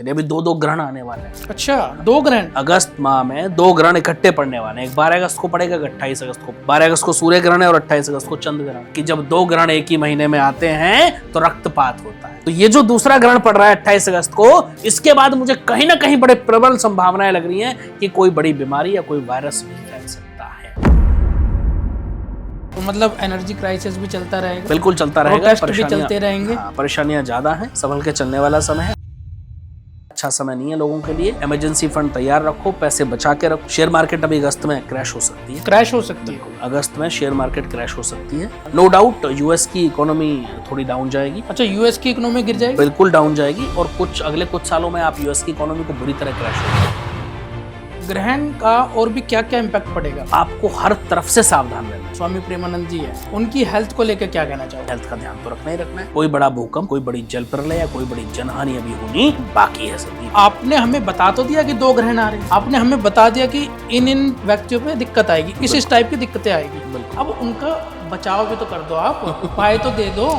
अभी दो दो ग्रहण आने वाले हैं। अच्छा, 2 ग्रहण अगस्त माह में 2 ग्रहण इकट्ठे पड़ने वाले हैं। एक 12 अगस्त को पड़ेगा, 28 अगस्त को। 12 अगस्त को सूर्य ग्रहण है और 28 अगस्त को चंद्र ग्रहण। कि जब 2 ग्रहण एक ही महीने में आते हैं तो रक्तपात होता है। तो ये जो दूसरा ग्रहण पड़ रहा है 28 अगस्त को, इसके बाद मुझे कहीं ना कहीं बड़े प्रबल संभावनाएं लग रही हैं कि कोई बड़ी बीमारी या कोई वायरस भी फैल सकता है। तो मतलब एनर्जी क्राइसिस भी चलता रहेगा, बिल्कुल चलता रहेगा, प्रोटेस्ट भी चलते रहेंगे। परेशानियां ज्यादा हैं, संभल के चलने वाला समय है। अच्छा समय नहीं है लोगों के लिए। इमरजेंसी फंड तैयार रखो, पैसे बचा के रखो। शेयर मार्केट अभी अगस्त में क्रैश हो सकती है। क्रैश हो सकती है अगस्त में शेयर मार्केट क्रैश हो सकती है। नो डाउट यूएस की इकोनॉमी थोड़ी डाउन जाएगी। अच्छा, यूएस की इकोनॉमी गिर जाएगी, बिल्कुल डाउन जाएगी और अगले कुछ सालों में आप यूएस की इकोनॉमी को बुरी तरह क्रैश होगी। ग्रहण का और भी क्या क्या इम्पैक्ट पड़ेगा? आपको हर तरफ से सावधान रहना है। स्वामी प्रेमानंद जी है, उनकी हेल्थ को लेकर क्या कहना चाहोगे? हेल्थ का ध्यान तो रखना ही रखना है। कोई बड़ा भूकंप, कोई बड़ी जल प्रलय या कोई बड़ी जनहानि अभी होनी बाकी है सभी। आपने हमें बता तो दिया कि 2 ग्रहण आ रहे हैं, आपने हमें बता दिया कि इन व्यक्तियों पे दिक्कत आएगी, इस टाइप की दिक्कतें आएगी। अब उनका बचाव भी तो कर दो, आप उपाय तो दे दो।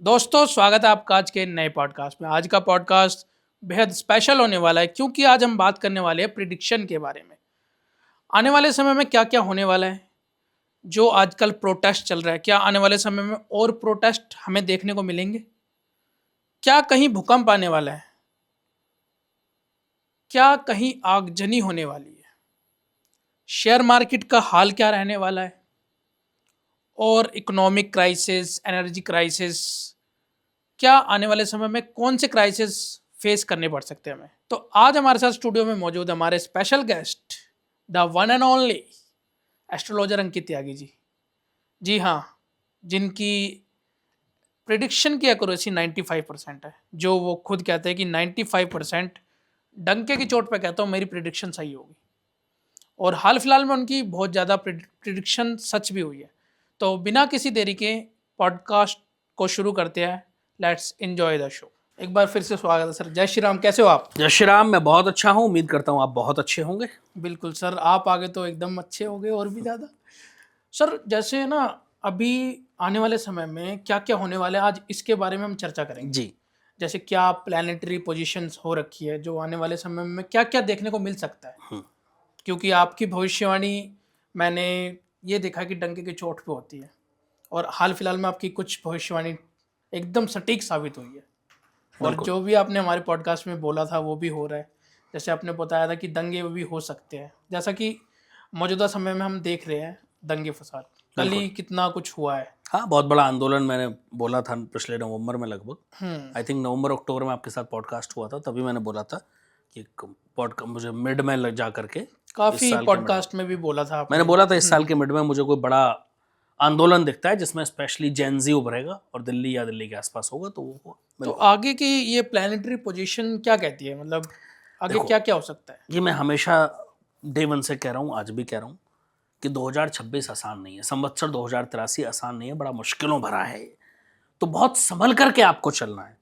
दोस्तों, स्वागत है आपका आज के नए पॉडकास्ट में। आज का पॉडकास्ट बेहद स्पेशल होने वाला है क्योंकि आज हम बात करने वाले हैं प्रिडिक्शन के बारे में। आने वाले समय में क्या क्या होने वाला है। जो आजकल प्रोटेस्ट चल रहा है, क्या आने वाले समय में और प्रोटेस्ट हमें देखने को मिलेंगे? क्या कहीं भूकंप आने वाला है? क्या कहीं आगजनी होने वाली है? शेयर मार्केट का हाल क्या रहने वाला है? और इकोनॉमिक क्राइसिस, एनर्जी क्राइसिस, क्या आने वाले समय में कौन से क्राइसिस फेस करने पड़ सकते हैं हमें? तो आज हमारे साथ स्टूडियो में मौजूद है हमारे special guest, the one and only astrologer Ankit Tyagi ji. जी हाँ, जिनकी प्रिडिक्शन की एक्यूरेसी 95% है। जो वो खुद कहते हैं कि 95% डंके की चोट पे कहता हूँ मेरी प्रिडिक्शन सही होगी। और हाल फिलहाल में उनकी बहुत ज़्यादा प्रिडिक्शन सच भी हुई है। तो बिना किसी देरी के पॉडकास्ट को शुरू करते हैं। Let's enjoy the show. एक बार फिर से स्वागत है सर। जय श्री राम, कैसे हो आप? जय श्री राम, मैं बहुत अच्छा हूँ। उम्मीद करता हूँ आप बहुत अच्छे होंगे। बिल्कुल सर, आप आगे तो एकदम अच्छे हो गए और भी ज़्यादा। सर, जैसे ना अभी आने वाले समय में क्या क्या होने वाला है, आज इसके बारे में हम चर्चा करेंगे जी। जैसे क्या प्लानिटरी पोजीशंस हो रखी है, जो आने वाले समय में क्या क्या देखने को मिल सकता है। क्योंकि आपकी भविष्यवाणी मैंने ये देखा कि डंके की चोट पे होती है, और हाल फिलहाल में आपकी कुछ भविष्यवाणी एकदम सटीक साबित हुई है। और जो भी आपने हमारे पॉडकास्ट में बोला था वो भी हो रहा है। जैसे आपने बताया था कि दंगे भी हो सकते हैं, जैसा कि मौजूदा समय में हम देख रहे हैं दंगे फसाद। कल ही कितना कुछ हुआ है। हाँ, बहुत बड़ा आंदोलन मैंने बोला था पिछले नवंबर में लगभग। आई थिंक नवंबर अक्टूबर में आपके साथ पॉडकास्ट हुआ था, तभी मैंने बोला था कि पॉडकास्ट मुझे मिड में लग जा करके काफी पॉडकास्ट में भी बोला था आपने। मैंने बोला था इस साल के मिड में मुझे कोई बड़ा आंदोलन दिखता है जिसमें स्पेशली जेनजी उभरेगा और दिल्ली या दिल्ली के आसपास होगा, तो वो तो आगे की ये प्लानिटरी पोजीशन क्या कहती है, मतलब आगे क्या क्या हो सकता है? ये मैं हमेशा डे वन से कह रहा हूँ, आज भी कह रहा हूँ कि 2026 आसान नहीं है। संवत्सर 2083 आसान नहीं है, बड़ा मुश्किलों भरा है। तो बहुत संभल करके आपको चलना है।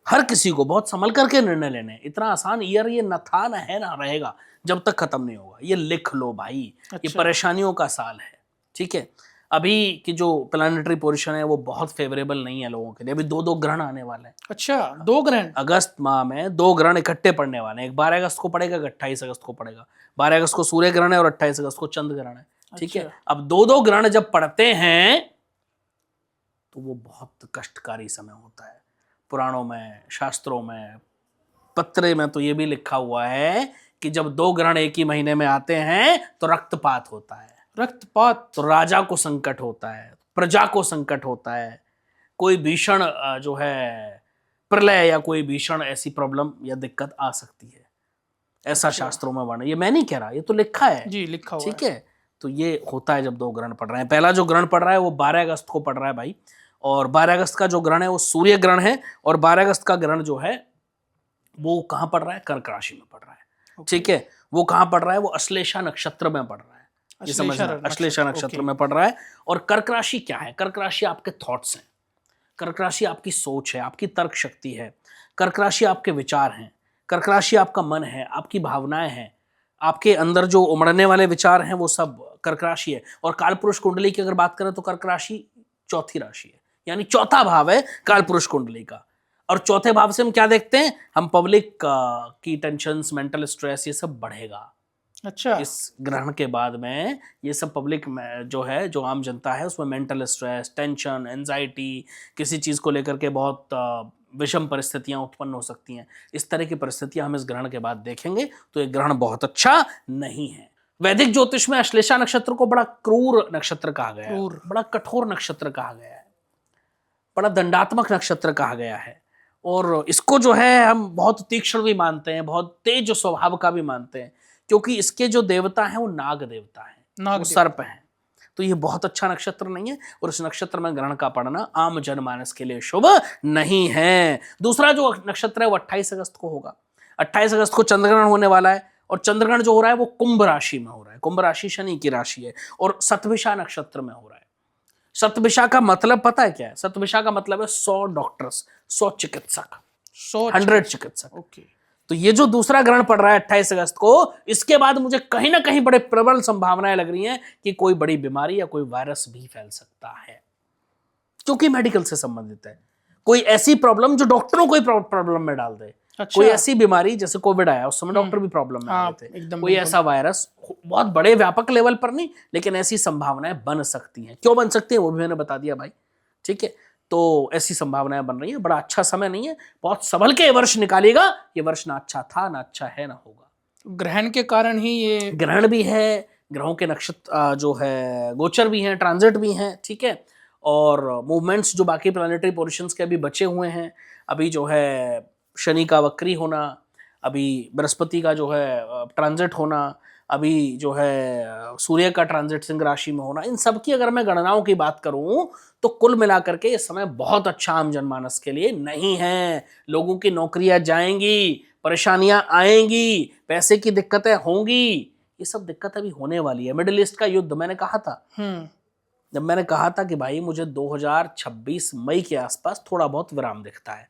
हर किसी को बहुत संभल करके निर्णय लेने हैं। इतना आसान ईयर ये न था, न है, न रहेगा जब तक खत्म नहीं होगा। ये लिख लो भाई। ये परेशानियों का साल है, ठीक है। अभी की जो प्लानिटरी पोजीशन है वो बहुत फेवरेबल नहीं है लोगों के लिए। अभी 2 ग्रहण आने वाले हैं। अच्छा, 2 ग्रहण अगस्त माह में 2 ग्रहण इकट्ठे पड़ने वाले हैं। एक 12 अगस्त को पड़ेगा, 28 अगस्त को पड़ेगा। 12 अगस्त को सूर्य ग्रहण है और 28 अगस्त को चंद्र ग्रहण है, ठीक है। अब 2 ग्रहण जब पड़ते हैं तो वो बहुत कष्टकारी समय होता है। पुराणों में, शास्त्रों में, पत्रे में तो ये भी लिखा हुआ है कि जब 2 ग्रहण एक ही महीने में आते हैं तो रक्तपात होता है। रक्तपात? तो राजा को संकट होता है, प्रजा को संकट होता है। कोई भीषण जो है प्रलय या कोई भीषण ऐसी प्रॉब्लम या दिक्कत आ सकती है। ऐसा शास्त्रों में वर्णन, ये मैं नहीं कह रहा, ये तो लिखा है जी, लिखा हुआ ठीक है। तो ये होता है जब 2 ग्रहण पड़ रहे हैं। पहला जो ग्रहण पड़ रहा है वो 12 अगस्त को पड़ रहा है भाई, और 12 अगस्त का जो ग्रहण है वो सूर्य ग्रहण है। और 12 अगस्त का ग्रहण जो है वो कहाँ पड़ रहा है? कर्क राशि में पड़ रहा है, ठीक है। वो कहाँ पड़ रहा है? वो अश्लेषा नक्षत्र में पड़ रहा है। ये समझना, अश्लेषा नक्षत्र में पड़ रहा है। और कर्क राशि क्या है? कर्क राशि आपके थॉट्स हैं, कर्क राशि आपकी सोच है, आपकी तर्क शक्ति है, कर्क राशि आपके विचार हैं, कर्क राशि आपका मन है, आपकी भावनाएं हैं, आपके अंदर जो उमड़ने वाले विचार हैं वो सब कर्क राशि है। और कालपुरुष कुंडली की अगर बात करें तो कर्क राशि चौथी राशि है, यानी चौथा भाव है कालपुरुष कुंडली का। और चौथे भाव से हम क्या देखते हैं? हम पब्लिक की टेंशन्स, मेंटल स्ट्रेस, ये सब बढ़ेगा। अच्छा, इस ग्रहण के बाद में ये सब पब्लिक में जो है, जो आम जनता है, उसमें मेंटल स्ट्रेस, टेंशन, एंजाइटी, किसी चीज़ को लेकर के बहुत विषम परिस्थितियां उत्पन्न हो सकती हैं। इस तरह की परिस्थितियां हम इस ग्रहण के बाद देखेंगे। तो ये ग्रहण बहुत अच्छा नहीं है। वैदिक ज्योतिष में अश्लेषा नक्षत्र को बड़ा क्रूर नक्षत्र कहा गया है, बड़ा कठोर नक्षत्र कहा गया है, बड़ा दंडात्मक नक्षत्र कहा गया है। और इसको जो है हम बहुत तीक्ष्ण भी मानते हैं, बहुत तेज स्वभाव का भी मानते हैं, क्योंकि इसके जो देवता हैं वो नाग देवता हैं, वो सर्प हैं। तो ये बहुत अच्छा नक्षत्र नहीं है, और इस नक्षत्र में ग्रहण का पड़ना आम जनमानस के लिए शुभ नहीं है। दूसरा जो नक्षत्र है वो 28 अगस्त को होगा। 28 अगस्त को चंद्रग्रहण होने वाला है, और चंद्रग्रहण जो हो रहा है वो कुंभ राशि में हो रहा है। कुंभ राशि शनि की राशि है, और शतभिषा नक्षत्र में हो रहा है। शतभिषा का मतलब पता है क्या है? शतभिषा का मतलब है 100 डॉक्टर्स, 100 चिकित्सक, 100 चिकित्सक। ओके। तो ये जो दूसरा ग्रहण पड़ रहा है 28 अगस्त को, इसके बाद मुझे कहीं ना कहीं बड़े प्रबल संभावनाएं लग रही हैं कि कोई बड़ी बीमारी या कोई वायरस भी फैल सकता है, क्योंकि मेडिकल से संबंधित है। कोई ऐसी प्रॉब्लम जो डॉक्टरों को ही प्रॉब्लम में डाल दे। अच्छा। कोई ऐसी बीमारी, जैसे कोविड आया, उस समय डॉक्टर भी प्रॉब्लम में आ गए थे। कोई ऐसा वायरस, बहुत बड़े व्यापक लेवल पर नहीं, लेकिन ऐसी संभावनाएं बन सकती हैं। क्यों बन सकती हैं वो भी मैंने बता दिया भाई, ठीक है। तो ऐसी संभावनाएं बन रही हैं। बड़ा अच्छा समय नहीं है, बहुत संभल के ये वर्ष निकालिएगा। ये वर्ष ना अच्छा था, ना अच्छा है, ना होगा। ग्रहण के कारण ही ये ग्रहण भी है, ग्रहों के नक्षत्र जो है गोचर भी हैं, ट्रांजिट भी हैं, ठीक है। और मूवमेंट्स जो बाकी प्लानिटरी पोजिशंस के अभी बचे हुए हैं, अभी जो है शनि का वक्री होना, अभी बृहस्पति का जो है ट्रांजिट होना, अभी जो है सूर्य का ट्रांजिट सिंह राशि में होना, इन सब की अगर मैं गणनाओं की बात करूं तो कुल मिलाकर के ये समय बहुत अच्छा आम जनमानस के लिए नहीं है। लोगों की नौकरियां जाएंगी, परेशानियां आएंगी, पैसे की दिक्कतें होंगी। ये सब दिक्कत अभी होने वाली है। मिडिल ईस्ट का युद्ध, मैंने कहा था, जब मैंने कहा था कि भाई मुझे 2026 मई के आसपास थोड़ा बहुत विराम दिखता है,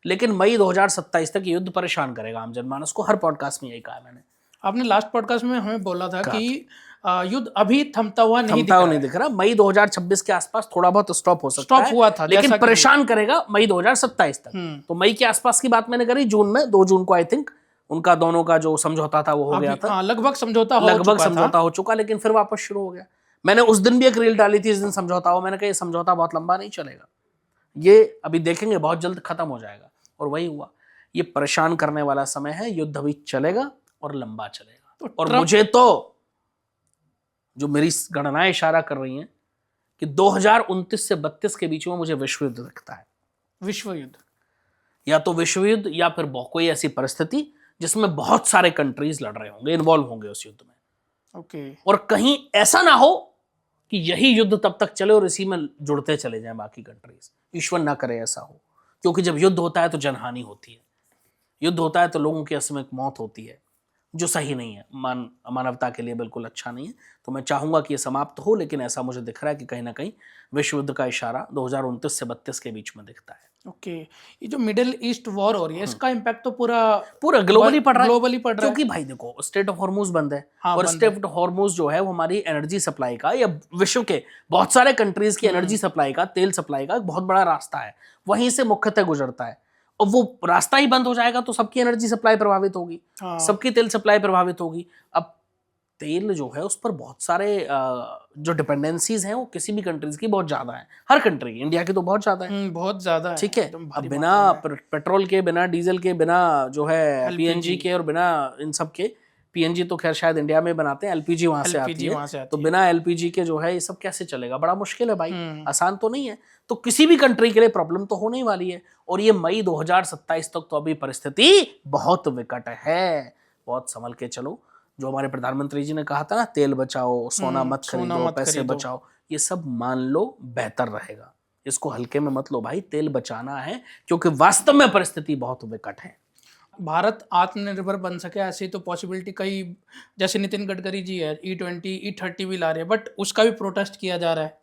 लेकिन मई 2027 तक युद्ध परेशान करेगा आम जनमानस को। हर पॉडकास्ट में यही कहा मैंने। आपने लास्ट पॉडकास्ट में हमें बोला था कि युद्ध अभी थमता हुआ नहीं दिख रहा। मई 2026 के आसपास थोड़ा बहुत स्टॉप हो सकता है, हुआ था, लेकिन परेशान करेगा मई 2027 तक। तो मई के आसपास की बात मैंने करी। जून में 2 जून को आई थिंक उनका दोनों का जो समझौता था वो हो गया था। लगभग समझौता हो चुका, लेकिन फिर वापस शुरू हो गया। मैंने उस दिन भी एक रील डाली थी, इस दिन समझौता हुआ। मैंने कहा ये समझौता बहुत लंबा नहीं चलेगा, ये अभी देखेंगे बहुत जल्द खत्म हो जाएगा। और वही हुआ। ये परेशान करने वाला समय है। युद्ध अभी चलेगा और लंबा चलेगा। और मुझे तो जो मेरी गणनाएं इशारा कर रही हैं कि 2029 से 32 के बीच में मुझे विश्व युद्ध दिखता है। विश्व युद्ध, या तो विश्व युद्ध या फिर कोई ऐसी परिस्थिति जिसमें बहुत सारे कंट्रीज लड़ रहे होंगे, इन्वॉल्व होंगे उस युद्ध में। ओके। और कहीं ऐसा ना हो कि यही युद्ध तब तक चले और इसी में जुड़ते चले जाएं बाकी कंट्रीज। ईश्वर ना करे ऐसा हो, क्योंकि जब युद्ध होता है तो जनहानि होती है। युद्ध होता है तो लोगों की असमयक मौत होती है, जो सही नहीं है, मानवता के लिए बिल्कुल अच्छा नहीं है। तो मैं चाहूंगा कि ये समाप्त हो, लेकिन ऐसा मुझे दिख रहा है कि कहीं ना कहीं विश्व युद्ध का इशारा 2029 से 32 के बीच में दिखता है। ओके। ये जो मिडिल ईस्ट वॉर हो रही है, इसका इम्पैक्ट तो पूरा ग्लोबली पड़ रहा है। क्योंकि क्योंकि भाई देखो, स्ट्रेट ऑफ हॉर्मुज बंद है। और स्ट्रेट ऑफ हॉर्मुज जो है वो हमारी एनर्जी सप्लाई का, या विश्व के बहुत सारे कंट्रीज की एनर्जी सप्लाई का, तेल सप्लाई का बहुत बड़ा रास्ता है। वहीं से मुख्यतः गुजरता है। और वो रास्ता ही बंद हो जाएगा तो सबकी एनर्जी सप्लाई प्रभावित होगी, सबकी तेल सप्लाई प्रभावित होगी। अब तेल जो है उस पर बहुत सारे जो डिपेंडेंसीज हैं वो किसी भी कंट्रीज की बहुत ज्यादा है। हर कंट्री, इंडिया की तो बहुत ज्यादा है, बहुत ज्यादा है, ठीक है। अब बिना पेट्रोल के, बिना डीजल के, बिना जो है पीएनजी के, और बिना इन सब के, पीएनजी तो खैर शायद इंडिया में बनाते हैं, एलपीजी वहां से आती है। तो बिना एलपीजी के जो है ये सब कैसे चलेगा? बड़ा मुश्किल है भाई, आसान तो नहीं है। तो किसी भी कंट्री के लिए प्रॉब्लम तो होने ही वाली है। और ये मई 2027 तक तो अभी परिस्थिति बहुत विकट है। बहुत संभल के चलो। जो हमारे प्रधानमंत्री जी ने कहा था ना, तेल बचाओ, सोना मत खरीदो, पैसे बचाओ, ये सब मान लो बेहतर रहेगा। इसको हल्के में मत लो भाई, तेल बचाना है, क्योंकि वास्तव में परिस्थिति बहुत विकट है। भारत आत्मनिर्भर बन सके ऐसी तो पॉसिबिलिटी कई, जैसे नितिन गडकरी जी है E20 E30 भी ला रहे हैं, बट उसका भी प्रोटेस्ट किया जा रहा है।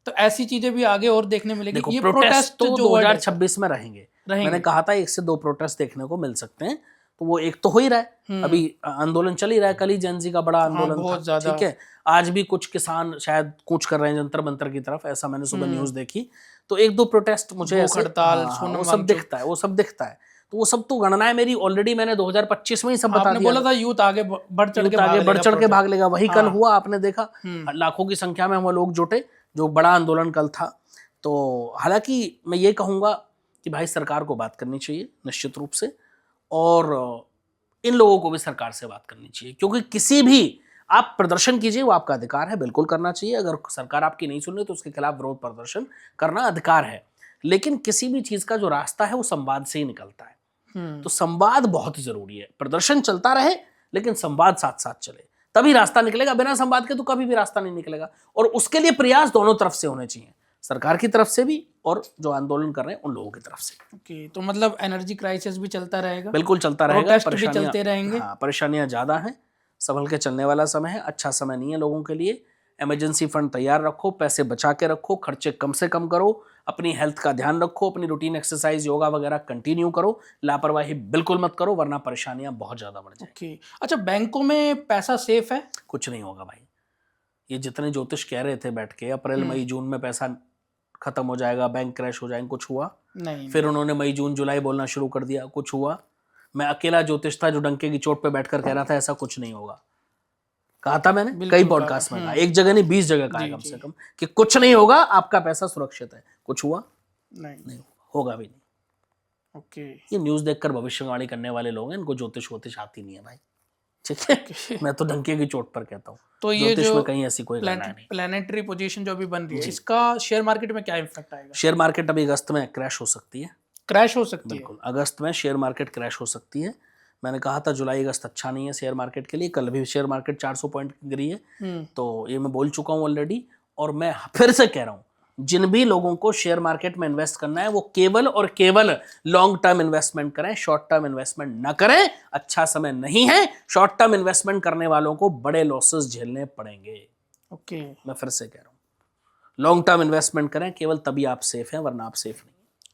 तो ऐसी चीजें भी आगे और देखने मिलेगी। देखो ये प्रोटेस्ट तो जो वर्ड है 2026 में रहेंगे। रहेंगे। मैंने कहा था 1 से 2 प्रोटेस्ट देखने को मिल सकते हैं, तो वो एक तो हो ही रहा है, अभी आंदोलन चल ही रहा है। कल ही जेनजी का बड़ा आंदोलन बहुत था, ज्यादा। ठीक है। आज भी कुछ किसान शायद कूच कर रहे हैं जंतर मंतर की तरफ, ऐसा मैंने सुबह न्यूज देखी। तो 1-2 प्रोटेस्ट मुझे भूख ऐसे हड़ताल, हाँ, सोनम वो सब वांगचुक। दिखता है, वो सब दिखता है। तो वो सब तो गणनाएं मेरी ऑलरेडी मैंने 2025 में ही सब बता आपने दिया बोला था। था यूथ आगे बढ़ चढ़ के यूथ आगे भाग बढ़ लेगा चढ़ के भाग प्रोटेस्ट। लेगा, वही कल हाँ। हुआ। आपने देखा लाखों की संख्या में हम लोग जुटे, जो बड़ा आंदोलन कल था। तो हालांकि मैं ये कहूंगा कि भाई सरकार को बात करनी चाहिए निश्चित रूप से, और इन लोगों को भी सरकार से बात करनी चाहिए, क्योंकि किसी भी आप प्रदर्शन कीजिए, वो आपका अधिकार है, बिल्कुल करना चाहिए। अगर सरकार आपकी नहीं सुन रही तो उसके खिलाफ विरोध प्रदर्शन करना अधिकार है, लेकिन किसी भी चीज का जो रास्ता है वो संवाद से ही निकलता है। तो संवाद बहुत जरूरी है। प्रदर्शन चलता रहे लेकिन संवाद साथ साथ चले, तभी रास्ता निकलेगा। बिना संवाद के तो कभी भी रास्ता नहीं निकलेगा, और उसके लिए प्रयास दोनों तरफ से होने चाहिए, सरकार की तरफ से भी और जो आंदोलन कर रहे हैं उन लोगों की तरफ से। ओके, तो मतलब एनर्जी क्राइसिस भी चलता रहेगा, बिल्कुल चलता रहेगा, प्रोटेस्ट भी चलते रहेंगे। हाँ, परेशानियां ज्यादा हैं, संभल के चलने वाला समय है, अच्छा समय नहीं है लोगों के लिए। इमरजेंसी फंड तैयार रखो, पैसे बचा के रखो, खर्चे कम से कम करो, अपनी हेल्थ का ध्यान रखो, अपनी रूटीन एक्सरसाइज योगा वगैरह कंटिन्यू करो, लापरवाही बिल्कुल मत करो, वरना परेशानियां बहुत ज्यादा बढ़ जाएंगी। ओके, अच्छा बैंकों में पैसा सेफ है? कुछ नहीं होगा भाई। ये जितने ज्योतिष कह रहे थे बैठ के अप्रैल मई जून में पैसा खत्म हो जाएगा, बैंक क्रैश हो जाएंगे, कुछ हुआ नहीं। फिर उन्होंने मई जून जुलाई बोलना शुरू कर दिया, कुछ हुआ? मैं अकेला ज्योतिष था जो डंके की चोट पे बैठकर कह रहा था ऐसा कुछ नहीं होगा। कहा था मैंने, कई पॉडकास्ट में कहा, एक जगह नहीं 20 जगह कहा कम से कम, कि कुछ नहीं होगा, आपका पैसा सुरक्षित है। कुछ हुआ? नहीं होगा भी नहीं। ओके, ये न्यूज देखकर भविष्यवाणी करने वाले लोग हैं, इनको ज्योतिष वोतिष आती नहीं है भाई, ठीक है। मैं तो डंके की चोट पर कहता हूँ। तो ये ज्योतिष जो में कहीं ऐसी कोई गणना नहीं। प्लैनेटरी पोजीशन जो अभी बन रही है, इसका शेयर मार्केट में क्या इम्पैक्ट आएगा? शेयर मार्केट अभी अगस्त में क्रैश हो सकती है, क्रैश हो सकती है। बिल्कुल अगस्त में शेयर मार्केट क्रैश हो सकती है। मैंने कहा था जुलाई अगस्त अच्छा नहीं है शेयर मार्केट के लिए। कल भी शेयर मार्केट 400 पॉइंट गिरी है, तो ये मैं बोल चुका हूँ ऑलरेडी। और मैं फिर से कह रहा हूँ, जिन भी लोगों को शेयर मार्केट में इन्वेस्ट करना है वो केवल और केवल लॉन्ग टर्म इन्वेस्टमेंट करें, शॉर्ट टर्म इन्वेस्टमेंट ना करें। अच्छा समय नहीं है, शॉर्ट टर्म इन्वेस्टमेंट करने वालों को बड़े लॉसेस झेलने पड़ेंगे। ओके, मैं फिर से कह रहा हूँ, लॉन्ग टर्म इन्वेस्टमेंट करें, केवल तभी आप सेफ हैं, वरना आप सेफ नहीं।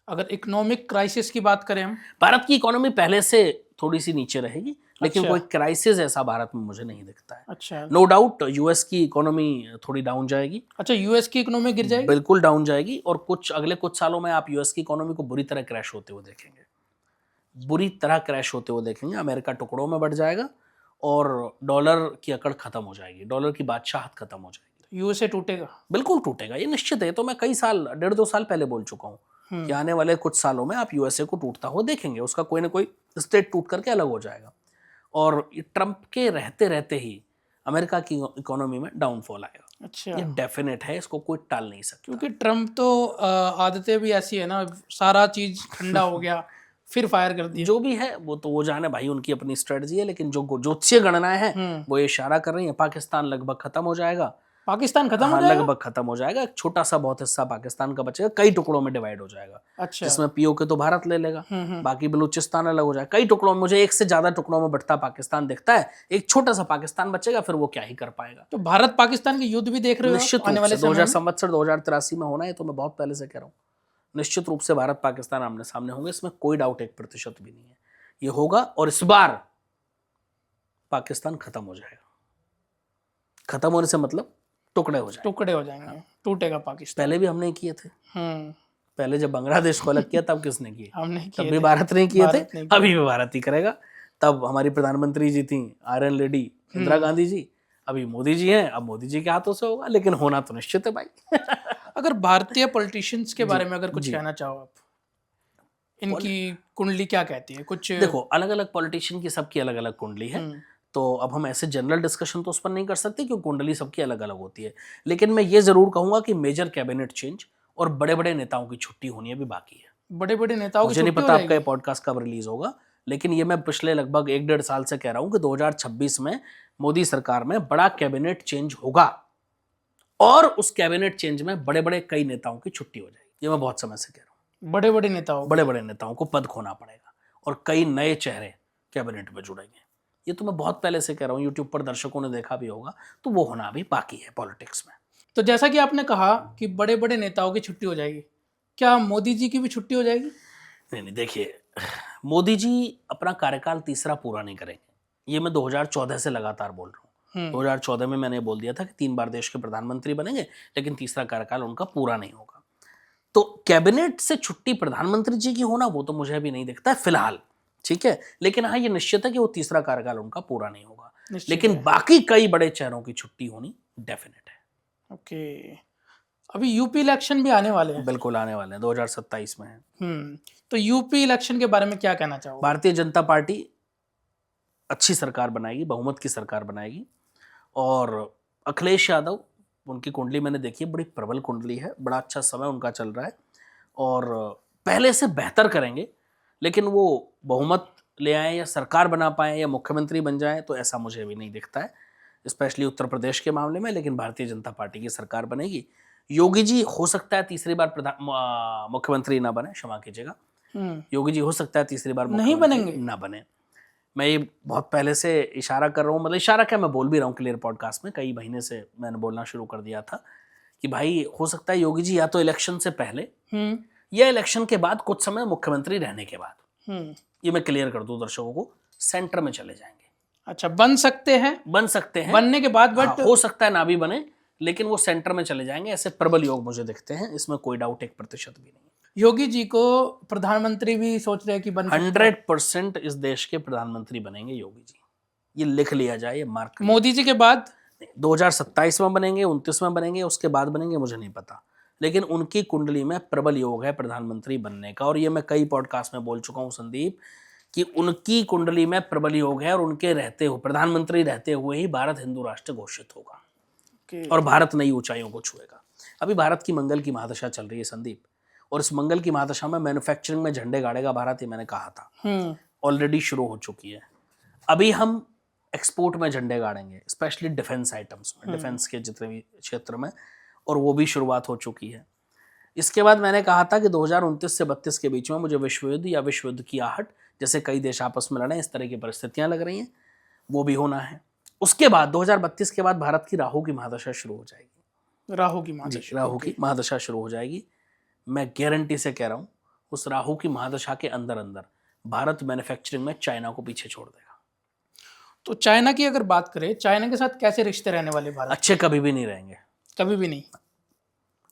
अगर इकोनॉमिक क्राइसिस की बात करें हम, भारत की इकोनॉमी पहले से थोड़ी सी नीचे रहेगी, लेकिन अच्छा। कोई क्राइसिस ऐसा भारत में मुझे नहीं दिखता है। अच्छा नो डाउट यूएस की इकोनॉमी थोड़ी डाउन जाएगी, अच्छा, यूएस की इकोनॉमी गिर जाएगी? बिल्कुल डाउन जाएगी, और अगले कुछ सालों में आप यूएस की इकोनॉमी को बुरी तरह क्रैश होते हुए देखेंगे, बुरी तरह क्रैश होते हुए देखेंगे। अमेरिका टुकड़ों में बढ़ जाएगा और डॉलर की अकड़ खत्म हो जाएगी, डॉलर की बादशाहत खत्म हो जाएगी। यूएसए टूटेगा? बिल्कुल टूटेगा, ये निश्चित है। तो मैं कई साल 1.5-2 साल पहले बोल चुका हूँ कि आने वाले कुछ सालों में आप यूएसए को टूटता हुआ देखेंगे। उसका कोई ना कोई स्टेट टूट करके अलग हो जाएगा, और ट्रंप के रहते रहते ही अमेरिका की इकोनॉमी में डाउनफॉल आएगा। अच्छा, ये डेफिनेट है, इसको कोई टाल नहीं सकता। क्योंकि ट्रम्प तो आदतें भी ऐसी है ना, सारा चीज ठंडा हो गया फिर फायर कर दिया। जो भी है वो जाने भाई, उनकी अपनी स्ट्रेटजी है, लेकिन जो ज्योतिषीय गणनाएं हैं वो ये इशारा कर रही है पाकिस्तान लगभग खत्म हो जाएगा। पाकिस्तान खत्म हो हाँ, जाएगा? लगभग खत्म हो जाएगा। एक छोटा सा बहुत हिस्सा पाकिस्तान का बचेगा, कई टुकड़ों में डिवाइड हो जाएगा। अच्छा, जिसमें पीओके तो भारत ले लेगा, बाकी बलूचिस्तान अलग हो जाएगा। कई टुकड़ों में, मुझे एक से ज्यादा टुकड़ों में बढ़ता पाकिस्तान दिखता है। एक छोटा सा पाकिस्तान बचेगा, फिर वो क्या ही कर पाएगा। तो भारत पाकिस्तान के युद्ध भी देख रहे हो निश्चित आने वाले समय में? 2083 में होना है, तो मैं बहुत पहले से कह रहा हूँ, निश्चित रूप से भारत पाकिस्तान आमने सामने होंगे, इसमें कोई डाउट 1% भी नहीं है। ये होगा, और इस बार पाकिस्तान खत्म हो जाएगा। खत्म होने से मतलब टुकड़े हो जाएंगे, टुकड़े हो जाएंगे, टूटेगा पाकिस्तान। पहले भी हमने किए थे। पहले जब बांग्लादेश को अलग किया तब किसने किए? हमने तब किए भी थे। भारत ने किए थे, भारत ने किए। अभी भी भारत ही करेगा। तब हमारी प्रधानमंत्री जी थी आयरन लेडी इंदिरा गांधी जी, अभी मोदी जी हैं, अब मोदी जी के हाथों से होगा, लेकिन होना तो निश्चित है भाई। अगर भारतीय पॉलिटिशियंस के बारे में अगर कुछ कहना चाहो आप, इनकी कुंडली क्या कहती है? कुछ देखो, अलग अलग पॉलिटिशियन की सबकी अलग अलग कुंडली है, तो अब हम ऐसे जनरल डिस्कशन तो उस पर नहीं कर सकते क्योंकि कुंडली सबकी अलग अलग होती है। लेकिन मैं ये जरूर कहूंगा कि मेजर कैबिनेट चेंज और बड़े बड़े नेताओं की छुट्टी होनी अभी बाकी है। बड़े बड़े नेताओं की मुझे नहीं छुट्टी पता हो आपका ये पॉडकास्ट कब रिलीज होगा, लेकिन ये मैं पिछले लगभग 1-1.5 साल से कह रहा हूं कि 2026 में मोदी सरकार में बड़ा कैबिनेट चेंज होगा, और उस कैबिनेट चेंज में बड़े बड़े कई नेताओं की छुट्टी हो जाएगी। ये मैं बहुत समय से कह रहा हूँ। बड़े बड़े नेताओं को पद खोना पड़ेगा, और कई नए चेहरे कैबिनेट में जुड़ेंगे। ये तो मैं बहुत पहले से कह रहा हूँ, यूट्यूब पर दर्शकों ने देखा भी होगा, तो वो होना अभी बाकी है पॉलिटिक्स में। तो जैसा कि आपने कहा कि बड़े बड़े नेताओं की छुट्टी हो जाएगी, क्या मोदी जी की भी छुट्टी हो जाएगी? नहीं, देखिए, मोदी जी अपना कार्यकाल तीसरा पूरा नहीं करेंगे। ये मैं 2014 से लगातार बोल रहा हूँ। 2014 में मैंने बोल दिया था कि 3 बार देश के प्रधानमंत्री बनेंगे, लेकिन तीसरा कार्यकाल उनका पूरा नहीं होगा। तो कैबिनेट से छुट्टी प्रधानमंत्री जी की होना, वो तो मुझे अभी नहीं दिखता है फिलहाल, ठीक है। लेकिन हाँ, ये निश्चित है कि वो तीसरा कार्यकाल उनका पूरा नहीं होगा, निश्चित लेकिन है। बाकी कई बड़े चेहरों की छुट्टी होनी डेफिनेट है। ओके, अभी यूपी इलेक्शन भी आने वाले हैं। बिल्कुल आने वाले हैं, 2027 में है। तो यूपी इलेक्शन के बारे में क्या कहना चाहोगे? भारतीय जनता पार्टी अच्छी सरकार बनाएगी, बहुमत की सरकार बनाएगी। और अखिलेश यादव, उनकी कुंडली मैंने देखी है, बड़ी प्रबल कुंडली है, बड़ा अच्छा समय उनका चल रहा है और पहले से बेहतर करेंगे। लेकिन वो बहुमत ले आए या सरकार बना पाए या मुख्यमंत्री बन जाए, तो ऐसा मुझे भी नहीं दिखता है, स्पेशली उत्तर प्रदेश के मामले में। लेकिन भारतीय जनता पार्टी की सरकार बनेगी। योगी जी हो सकता है तीसरी बार मुख्यमंत्री ना बने, क्षमा कीजिएगा, योगी जी हो सकता है तीसरी बार नहीं मुख्यमंत्री बनेंगे? ना बने। मैं ये बहुत पहले से इशारा कर रहा हूँ, मतलब इशारा क्या, मैं बोल भी रहा हूँ क्लियर पॉडकास्ट में, कई महीने से मैंने बोलना शुरू कर दिया था कि भाई हो सकता है योगी जी या तो इलेक्शन से पहले या इलेक्शन के बाद कुछ समय मुख्यमंत्री रहने के बाद, ये मैं क्लियर कर दूं दर्शकों को, सेंटर में चले जाएंगे। अच्छा, बन सकते हैं, बन सकते हैं बनने के बाद, बट हाँ, हो सकता है ना भी बने, लेकिन वो सेंटर में चले जाएंगे। ऐसे प्रबल योग मुझे दिखते हैं, इसमें कोई डाउट 1% भी नहीं। योगी जी को प्रधानमंत्री भी सोच रहे हैं कि बन सकते हैं। 100% इस देश के प्रधानमंत्री बनेंगे योगी जी, ये लिख लिया जाए, ये मार्क कर लिया मोदी जी के बाद जाए। 2027 में बनेंगे, 29 में बनेंगे, उसके बाद बनेंगे मुझे नहीं पता, लेकिन उनकी कुंडली में प्रबल योग है प्रधानमंत्री बनने का। और ये मैं कई पॉडकास्ट में बोल चुका हूं संदीप, कि उनकी कुंडली में प्रबल योग है और उनके रहते हुए, प्रधानमंत्री रहते हुए ही भारत हिंदू राष्ट्र घोषित होगा और भारत नई ऊंचाइयों को छुएगा। अभी भारत की मंगल की महादशा चल रही है संदीप, और इस मंगल की महादशा में मैन्युफैक्चरिंग में झंडे गाड़ेगा भारत, ये मैंने कहा था, ऑलरेडी शुरू हो चुकी है। अभी हम एक्सपोर्ट में झंडे गाड़ेंगे, स्पेशली डिफेंस आइटम्स में, डिफेंस के जितने भी क्षेत्र में, और वो भी शुरुआत हो चुकी है। इसके बाद मैंने कहा था कि 2029 से 32 के बीच में मुझे विश्व युद्ध या विश्व युद्ध की आहट, जैसे कई देश आपस में लड़े, इस तरह की परिस्थितियां लग रही हैं, वो भी होना है। उसके बाद 2032 के बाद भारत की राहु की महादशा शुरू हो जाएगी। राहु की महादशा, राहु की महादशा शुरू हो जाएगी। मैं गारंटी से कह रहा हूं, उस राहु की महादशा के अंदर अंदर भारत मैन्युफैक्चरिंग में चाइना को पीछे छोड़ देगा। तो चाइना की अगर बात करें, चाइना के साथ कैसे रिश्ते रहने वाले भारत? अच्छे कभी भी नहीं रहेंगे, कभी भी नहीं,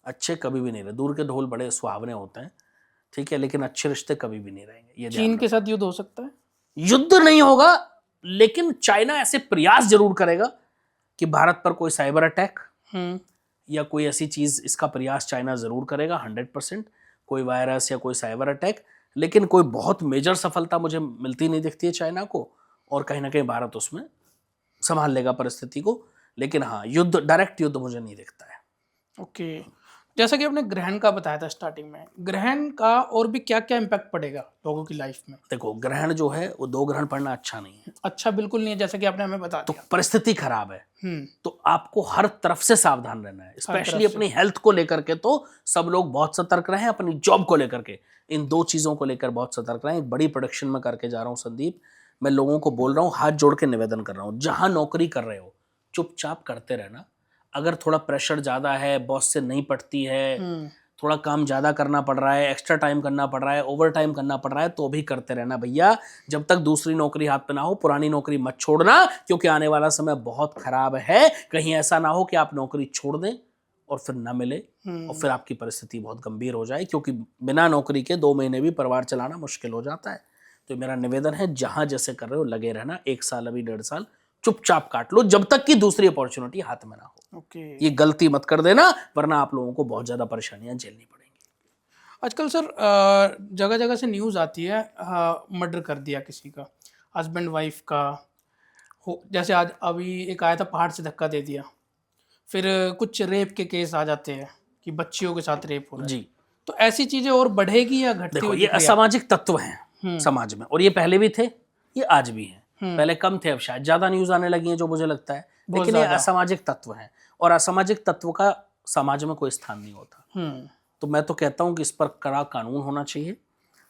अच्छे कभी भी नहीं रहे। दूर के ढोल बड़े सुहावने होते हैं, ठीक है, लेकिन अच्छे रिश्ते कभी भी नहीं रहेंगे। ये चीन के साथ युद्ध हो सकता है? युद्ध नहीं होगा, लेकिन चाइना ऐसे प्रयास जरूर करेगा कि भारत पर कोई साइबर अटैक या कोई ऐसी चीज, इसका प्रयास चाइना जरूर करेगा 100%, कोई वायरस या कोई साइबर अटैक। लेकिन कोई बहुत मेजर सफलता मुझे मिलती नहीं दिखती है चाइना को, और कहीं ना कहीं भारत उसमें संभाल लेगा परिस्थिति को। लेकिन हाँ, युद्ध, डायरेक्ट युद्ध मुझे नहीं दिखता है। ओके, जैसा कि आपने ग्रहण का बताया था स्टार्टिंग में, ग्रहण का और भी क्या क्या इम्पैक्ट पड़ेगा लोगों की लाइफ में? देखो, ग्रहण जो है वो 2 ग्रहण पड़ना अच्छा नहीं है, अच्छा बिल्कुल नहीं है, जैसा कि आपने हमें बता तो दिया। परिस्थिति खराब है। तो आपको हर तरफ से सावधान रहना है, स्पेशली तरफ से। अपनी हेल्थ को लेकर के तो सब लोग बहुत सतर्क रहें, अपनी जॉब को लेकर के, इन 2 चीजों को लेकर बहुत सतर्क रहें। एक बड़ी प्रोडक्शन में करके जा रहा हूं संदीप, मैं लोगों को बोल रहा हूं, हाथ जोड़ के निवेदन कर रहा हूं, जहां नौकरी कर रहे हो चुपचाप करते रहना। अगर थोड़ा प्रेशर ज्यादा है, बॉस से नहीं पटती है, थोड़ा काम ज़्यादा करना पड़ रहा है, एक्स्ट्रा टाइम करना पड़ रहा है, ओवर टाइम करना पड़ रहा है, तो भी करते रहना भैया, जब तक दूसरी नौकरी हाथ पे ना हो। पुरानी नौकरी मत छोड़ना, क्योंकि आने वाला समय बहुत खराब है। कहीं ऐसा ना हो कि आप नौकरी छोड़ दें और फिर ना मिले, और फिर आपकी परिस्थिति बहुत गंभीर हो जाए, क्योंकि बिना नौकरी के 2 महीने भी परिवार चलाना मुश्किल हो जाता है। तो मेरा निवेदन है, जहां जैसे कर रहे हो लगे रहना। 1 साल, अभी 1.5 साल चुपचाप काट लो, जब तक कि दूसरी अपॉर्चुनिटी हाथ में ना हो। ये गलती मत कर देना, वरना आप लोगों को बहुत ज्यादा परेशानियां झेलनी पड़ेंगी। आजकल सर जगह जगह से न्यूज़ आती है, मर्डर कर दिया किसी का, हस्बैंड वाइफ का हो, जैसे आज अभी एक आया था, पहाड़ से धक्का दे दिया। फिर कुछ रेप के केस आ जाते हैं कि बच्चियों के साथ रेप हो रहा है जी, तो ऐसी चीजें और बढ़ेगी या घटती देखो, हुई ये दिख रही है? असामाजिक तत्व हैं समाज में, और ये पहले भी थे, ये आज भी हैं। पहले कम थे, अब शायद ज्यादा न्यूज आने लगी है, जो मुझे लगता है। लेकिन ये असामाजिक तत्व हैं, और असामाजिक तत्व का समाज में कोई स्थान नहीं होता। तो मैं तो कहता हूं कि इस पर कड़ा कानून होना चाहिए,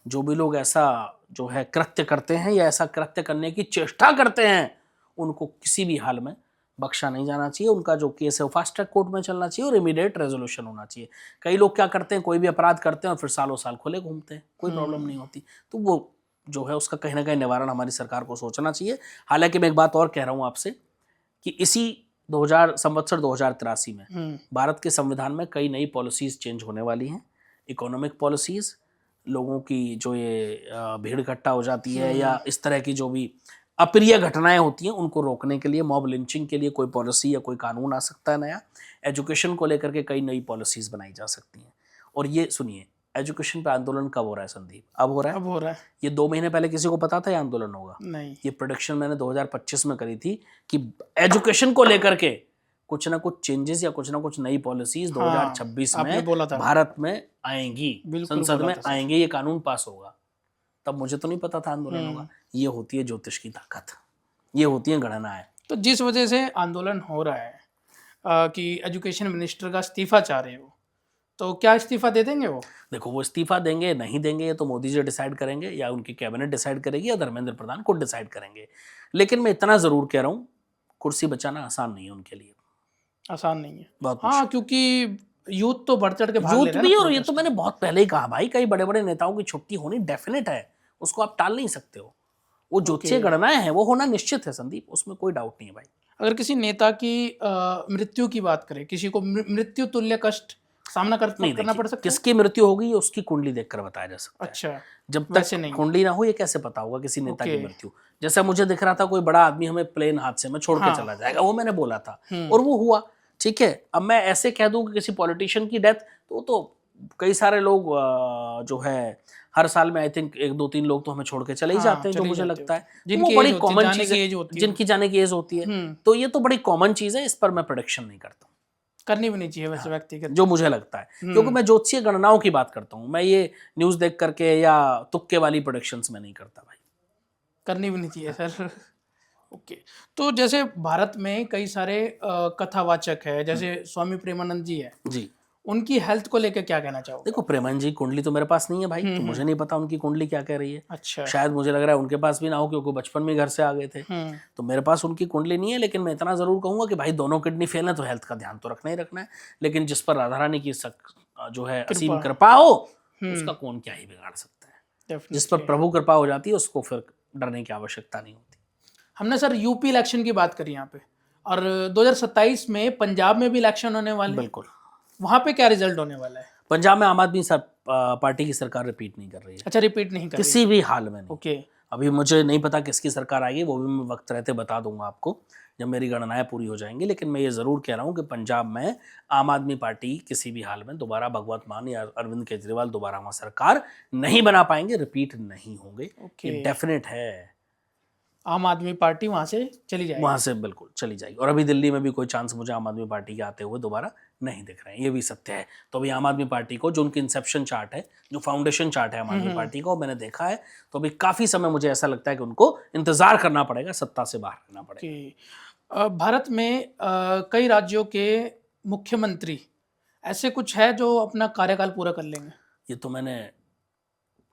जो भी लोग ऐसा जो है कृत्य करते हैं या ऐसा कृत्य करने की चेष्टा करते हैं, उनको किसी भी हाल में बख्शा नहीं जाना चाहिए। उनका जो केस है वो फास्ट ट्रैक कोर्ट में चलना चाहिए और इमीडिएट रेजोल्यूशन होना चाहिए। कई लोग क्या करते हैं, कोई भी अपराध करते हैं और फिर सालों साल खुले घूमते हैं, कोई प्रॉब्लम नहीं होती। तो वो जो है उसका कहीं ना कहीं निवारण हमारी सरकार को सोचना चाहिए। हालांकि मैं एक बात और कह रहा हूँ आपसे कि इसी 2083 में भारत के संविधान में कई नई पॉलिसीज चेंज होने वाली हैं। इकोनॉमिक पॉलिसीज, लोगों की जो ये भीड़ इकट्ठा हो जाती है या इस तरह की जो भी अप्रिय घटनाएं होती हैं उनको रोकने के लिए, मॉब लिंचिंग के लिए कोई पॉलिसी या कोई कानून आ सकता है नया। एजुकेशन को लेकर के कई नई पॉलिसीज बनाई जा सकती हैं। और ये सुनिए, एजुकेशन पे आंदोलन कब हो रहा है संदीप? अब हो रहा है। अब हो रहा है। ये 2 महीने पहले किसी को पता था ये आंदोलन होगा? नहीं। ये प्रोडिक्शन मैंने 2025 में करी थी कि एजुकेशन को लेकर के कुछ ना कुछ चेंजेस या कुछ ना कुछ नई पॉलिसीज 2026 आपने बोला में था। भारत में आएंगी, बिल्कुल संसद बोला में था सर। आएंगे, ये कानून पास होगा। तब मुझे तो नहीं पता था आंदोलन होगा। ये होती है ज्योतिष की ताकत, ये होती है गणनाएं। तो जिस वजह से आंदोलन हो रहा है कि एजुकेशन मिनिस्टर का इस्तीफा चाह रहे हो, तो क्या इस्तीफा दे देंगे वो? देखो, वो इस्तीफा देंगे नहीं देंगे ये तो मोदी जी डिसाइड करेंगे या उनकी कैबिनेट डिसाइड करेगी या धर्मेंद्र प्रधान खुद डिसाइड करेंगे। लेकिन मैं इतना जरूर कह रहा हूँ, कुर्सी बचाना आसान नहीं है उनके लिए, आसान नहीं है। बहुत हाँ, क्योंकि यूथ तो बढ़ चढ़ के भाग ले यूथ रहा है भी। ना और ये protest तो मैंने बहुत पहले ही कहा भाई, कई बड़े बड़े नेताओं की छुट्टी होनी डेफिनेट है, उसको आप टाल नहीं सकते हो। वो ज्योतिषीय गणनाएं हैं, वो होना निश्चित है संदीप, उसमें कोई डाउट नहीं है भाई। अगर किसी नेता की मृत्यु की बात करें, किसी को मृत्यु तुल्य कष्ट सामना नहीं, करना पड़ देखिए, सकता है। किसकी मृत्यु होगी ये उसकी कुंडली देखकर बताया जा सकता है। अच्छा, जब वैसे तक नहीं। कुंडली ना हो ये कैसे पता होगा किसी नेता की ओके। मृत्यु? जैसा मुझे दिख रहा था कोई बड़ा आदमी हमें प्लेन हादसे में छोड़ के चला जाएगा, वो मैंने बोला था और वो हुआ। ठीक है, अब मैं ऐसे कह दूं कि किसी पॉलिटिशियन की डेथ, तो कई सारे लोग जो है हर साल में आई थिंक 1-2-3 लोग तो हमें छोड़ के चले ही जाते हैं, जो मुझे लगता है जिनकी वो बड़ी age होती है, कॉमन जाने चीज की है, age होती है। जिनकी जाने की एज होती है। तो ये तो बड़ी कॉमन चीज है, इस पर मैं प्रोडिक्शन नहीं करता हूँ, करनी भी नहीं चाहिए वैसे व्यक्तिगत। जो मुझे लगता है, क्योंकि मैं ज्योतिषीय गणनाओं की बात करता हूँ, मैं ये न्यूज देख करके या तुक्के वाली प्रोडिक्शंस में नहीं करता भाई। करनी भी नहीं चाहिए सर। ओके, तो जैसे भारत में कई सारे कथावाचक है, जैसे स्वामी प्रेमानंद जी है, जी, उनकी हेल्थ को लेकर क्या कहना चाहोगे? देखो प्रेमन जी कुंडली तो मेरे पास नहीं है भाई, तो मुझे नहीं पता उनकी कुंडली क्या कह रही है। अच्छा। शायद मुझे लग रहा है उनके पास भी ना हो, क्योंकि बचपन में घर से आ गए थे, तो मेरे पास उनकी कुंडली नहीं है। लेकिन मैं इतना जरूर कहूंगा कि भाई दोनों किडनी फेल है तो हेल्थ का ध्यान तो रखना ही रखना है। लेकिन जिस पर राधा रानी की जो है असीम कृपा हो, उसका कौन क्या ही बिगाड़ सकता है। जिस पर प्रभु कृपा हो जाती है उसको फिर डरने की आवश्यकता नहीं होती। हमने सर यूपी इलेक्शन की बात करी यहाँ पे, और 2027 में पंजाब में भी इलेक्शन होने वाले हैं। बिल्कुल। वहां पे क्या रिजल्ट होने वाला है? पंजाब में आम आदमी पार्टी की सरकार रिपीट नहीं कर रही है। अच्छा, रिपीट नहीं कर रही? किसी भी हाल में नहीं। ओके। अभी मुझे नहीं पता किसकी सरकार आएगी, वो भी मैं वक्त रहते बता दूंगा आपको जब मेरी गणनाएं पूरी हो जाएंगी। लेकिन मैं ये जरूर कह रहा हूँ कि पंजाब में आम आदमी पार्टी किसी भी हाल में दोबारा भगवंत मान या अरविंद केजरीवाल दोबारा वहां सरकार नहीं बना पाएंगे, रिपीट नहीं होंगे। ये डेफिनेट है। आम आदमी पार्टी वहां से चली जाएगी? वहां से बिल्कुल चली जाएगी। और अभी दिल्ली में भी कोई चांस मुझे आम आदमी पार्टी के आते हुए दोबारा नहीं दिख रहे हैं, ये भी सत्य है। तो अभी आम आदमी पार्टी को जो उनकी इंसेप्शन चार्ट है, जो फाउंडेशन चार्ट है आम आदमी पार्टी का, वो मैंने देखा है, तो अभी काफी समय मुझे ऐसा लगता है कि उनको इंतजार करना पड़ेगा, सत्ता से बाहर रहना पड़ेगा। भारत में कई राज्यों के मुख्यमंत्री ऐसे कुछ है जो अपना कार्यकाल पूरा कर लेंगे? ये तो मैंने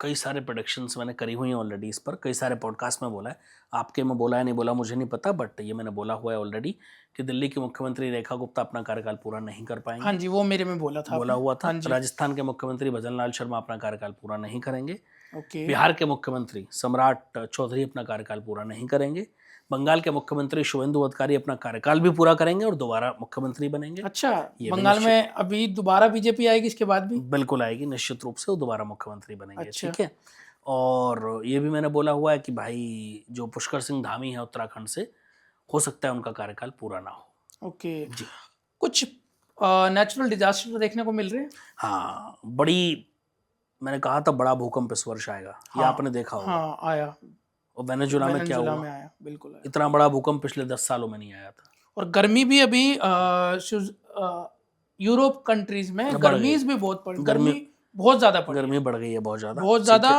कई सारे प्रोडिक्शंस मैंने करी हुई हैं ऑलरेडी, इस पर कई सारे पॉडकास्ट में बोला है। आपके में बोला है नहीं बोला मुझे नहीं पता, बट ये मैंने बोला हुआ है ऑलरेडी कि दिल्ली की मुख्यमंत्री रेखा गुप्ता अपना कार्यकाल पूरा नहीं कर पाएंगे। हाँ जी, वो मेरे में बोला था, बोला हुआ था। राजस्थान के मुख्यमंत्री भजन लाल शर्मा अपना कार्यकाल पूरा नहीं करेंगे। ओके। बिहार के मुख्यमंत्री सम्राट चौधरी अपना कार्यकाल पूरा नहीं करेंगे। बंगाल के मुख्यमंत्री शुभेंदु अधिकारी अपना कार्यकाल भी पूरा करेंगे और दोबारा मुख्यमंत्री बनेंगे। अच्छा, बंगाल में अभी दोबारा बीजेपी आएगी इसके बाद भी? बिल्कुल आएगी, निश्चित रूप से वो दोबारा मुख्यमंत्री बनेंगे। ठीक है। और ये भी मैंने बोला हुआ है कि भाई जो पुष्कर सिंह धामी है उत्तराखंड से, हो सकता है उनका कार्यकाल पूरा ना हो। ओके जी। कुछ नेचुरल डिजास्टर देखने को मिल रहे हैं? हाँ, बड़ी, मैंने कहा था बड़ा भूकंप इस वर्ष आएगा। ये आपने देखा होगा। हाँ, आया। और वेनेजुएला में क्या हुआ? आया, बिल्कुल आया। इतना बड़ा भूकंप पिछले 10 सालों में नहीं आया था। और गर्मी भी अभी यूरोप कंट्रीज में गर्मी भी बहुत गर्मी बहुत ज्यादा पड़ गर्मी बढ़ गई है, बहुत ज्यादा।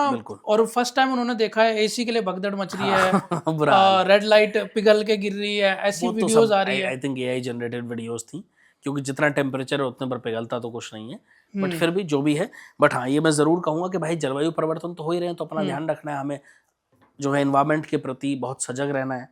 और फर्स्ट टाइम उन्होंने देखा है एसी के लिए भगदड़ मच रही है, रेड लाइट पिघल के गिर रही है, ऐसी वीडियोस आ रही है। I think AI generated videos थी, क्योंकि जितना टेम्परेचर है उतने पर पिघलता तो कुछ नहीं है। बट फिर भी जो भी है, बट हाँ ये मैं ज़रूर कहूँगा कि भाई जलवायु परिवर्तन तो हो ही रहे हैं, तो अपना ध्यान रखना है, हमें जो है एनवायरनमेंट के प्रति बहुत सजग रहना है,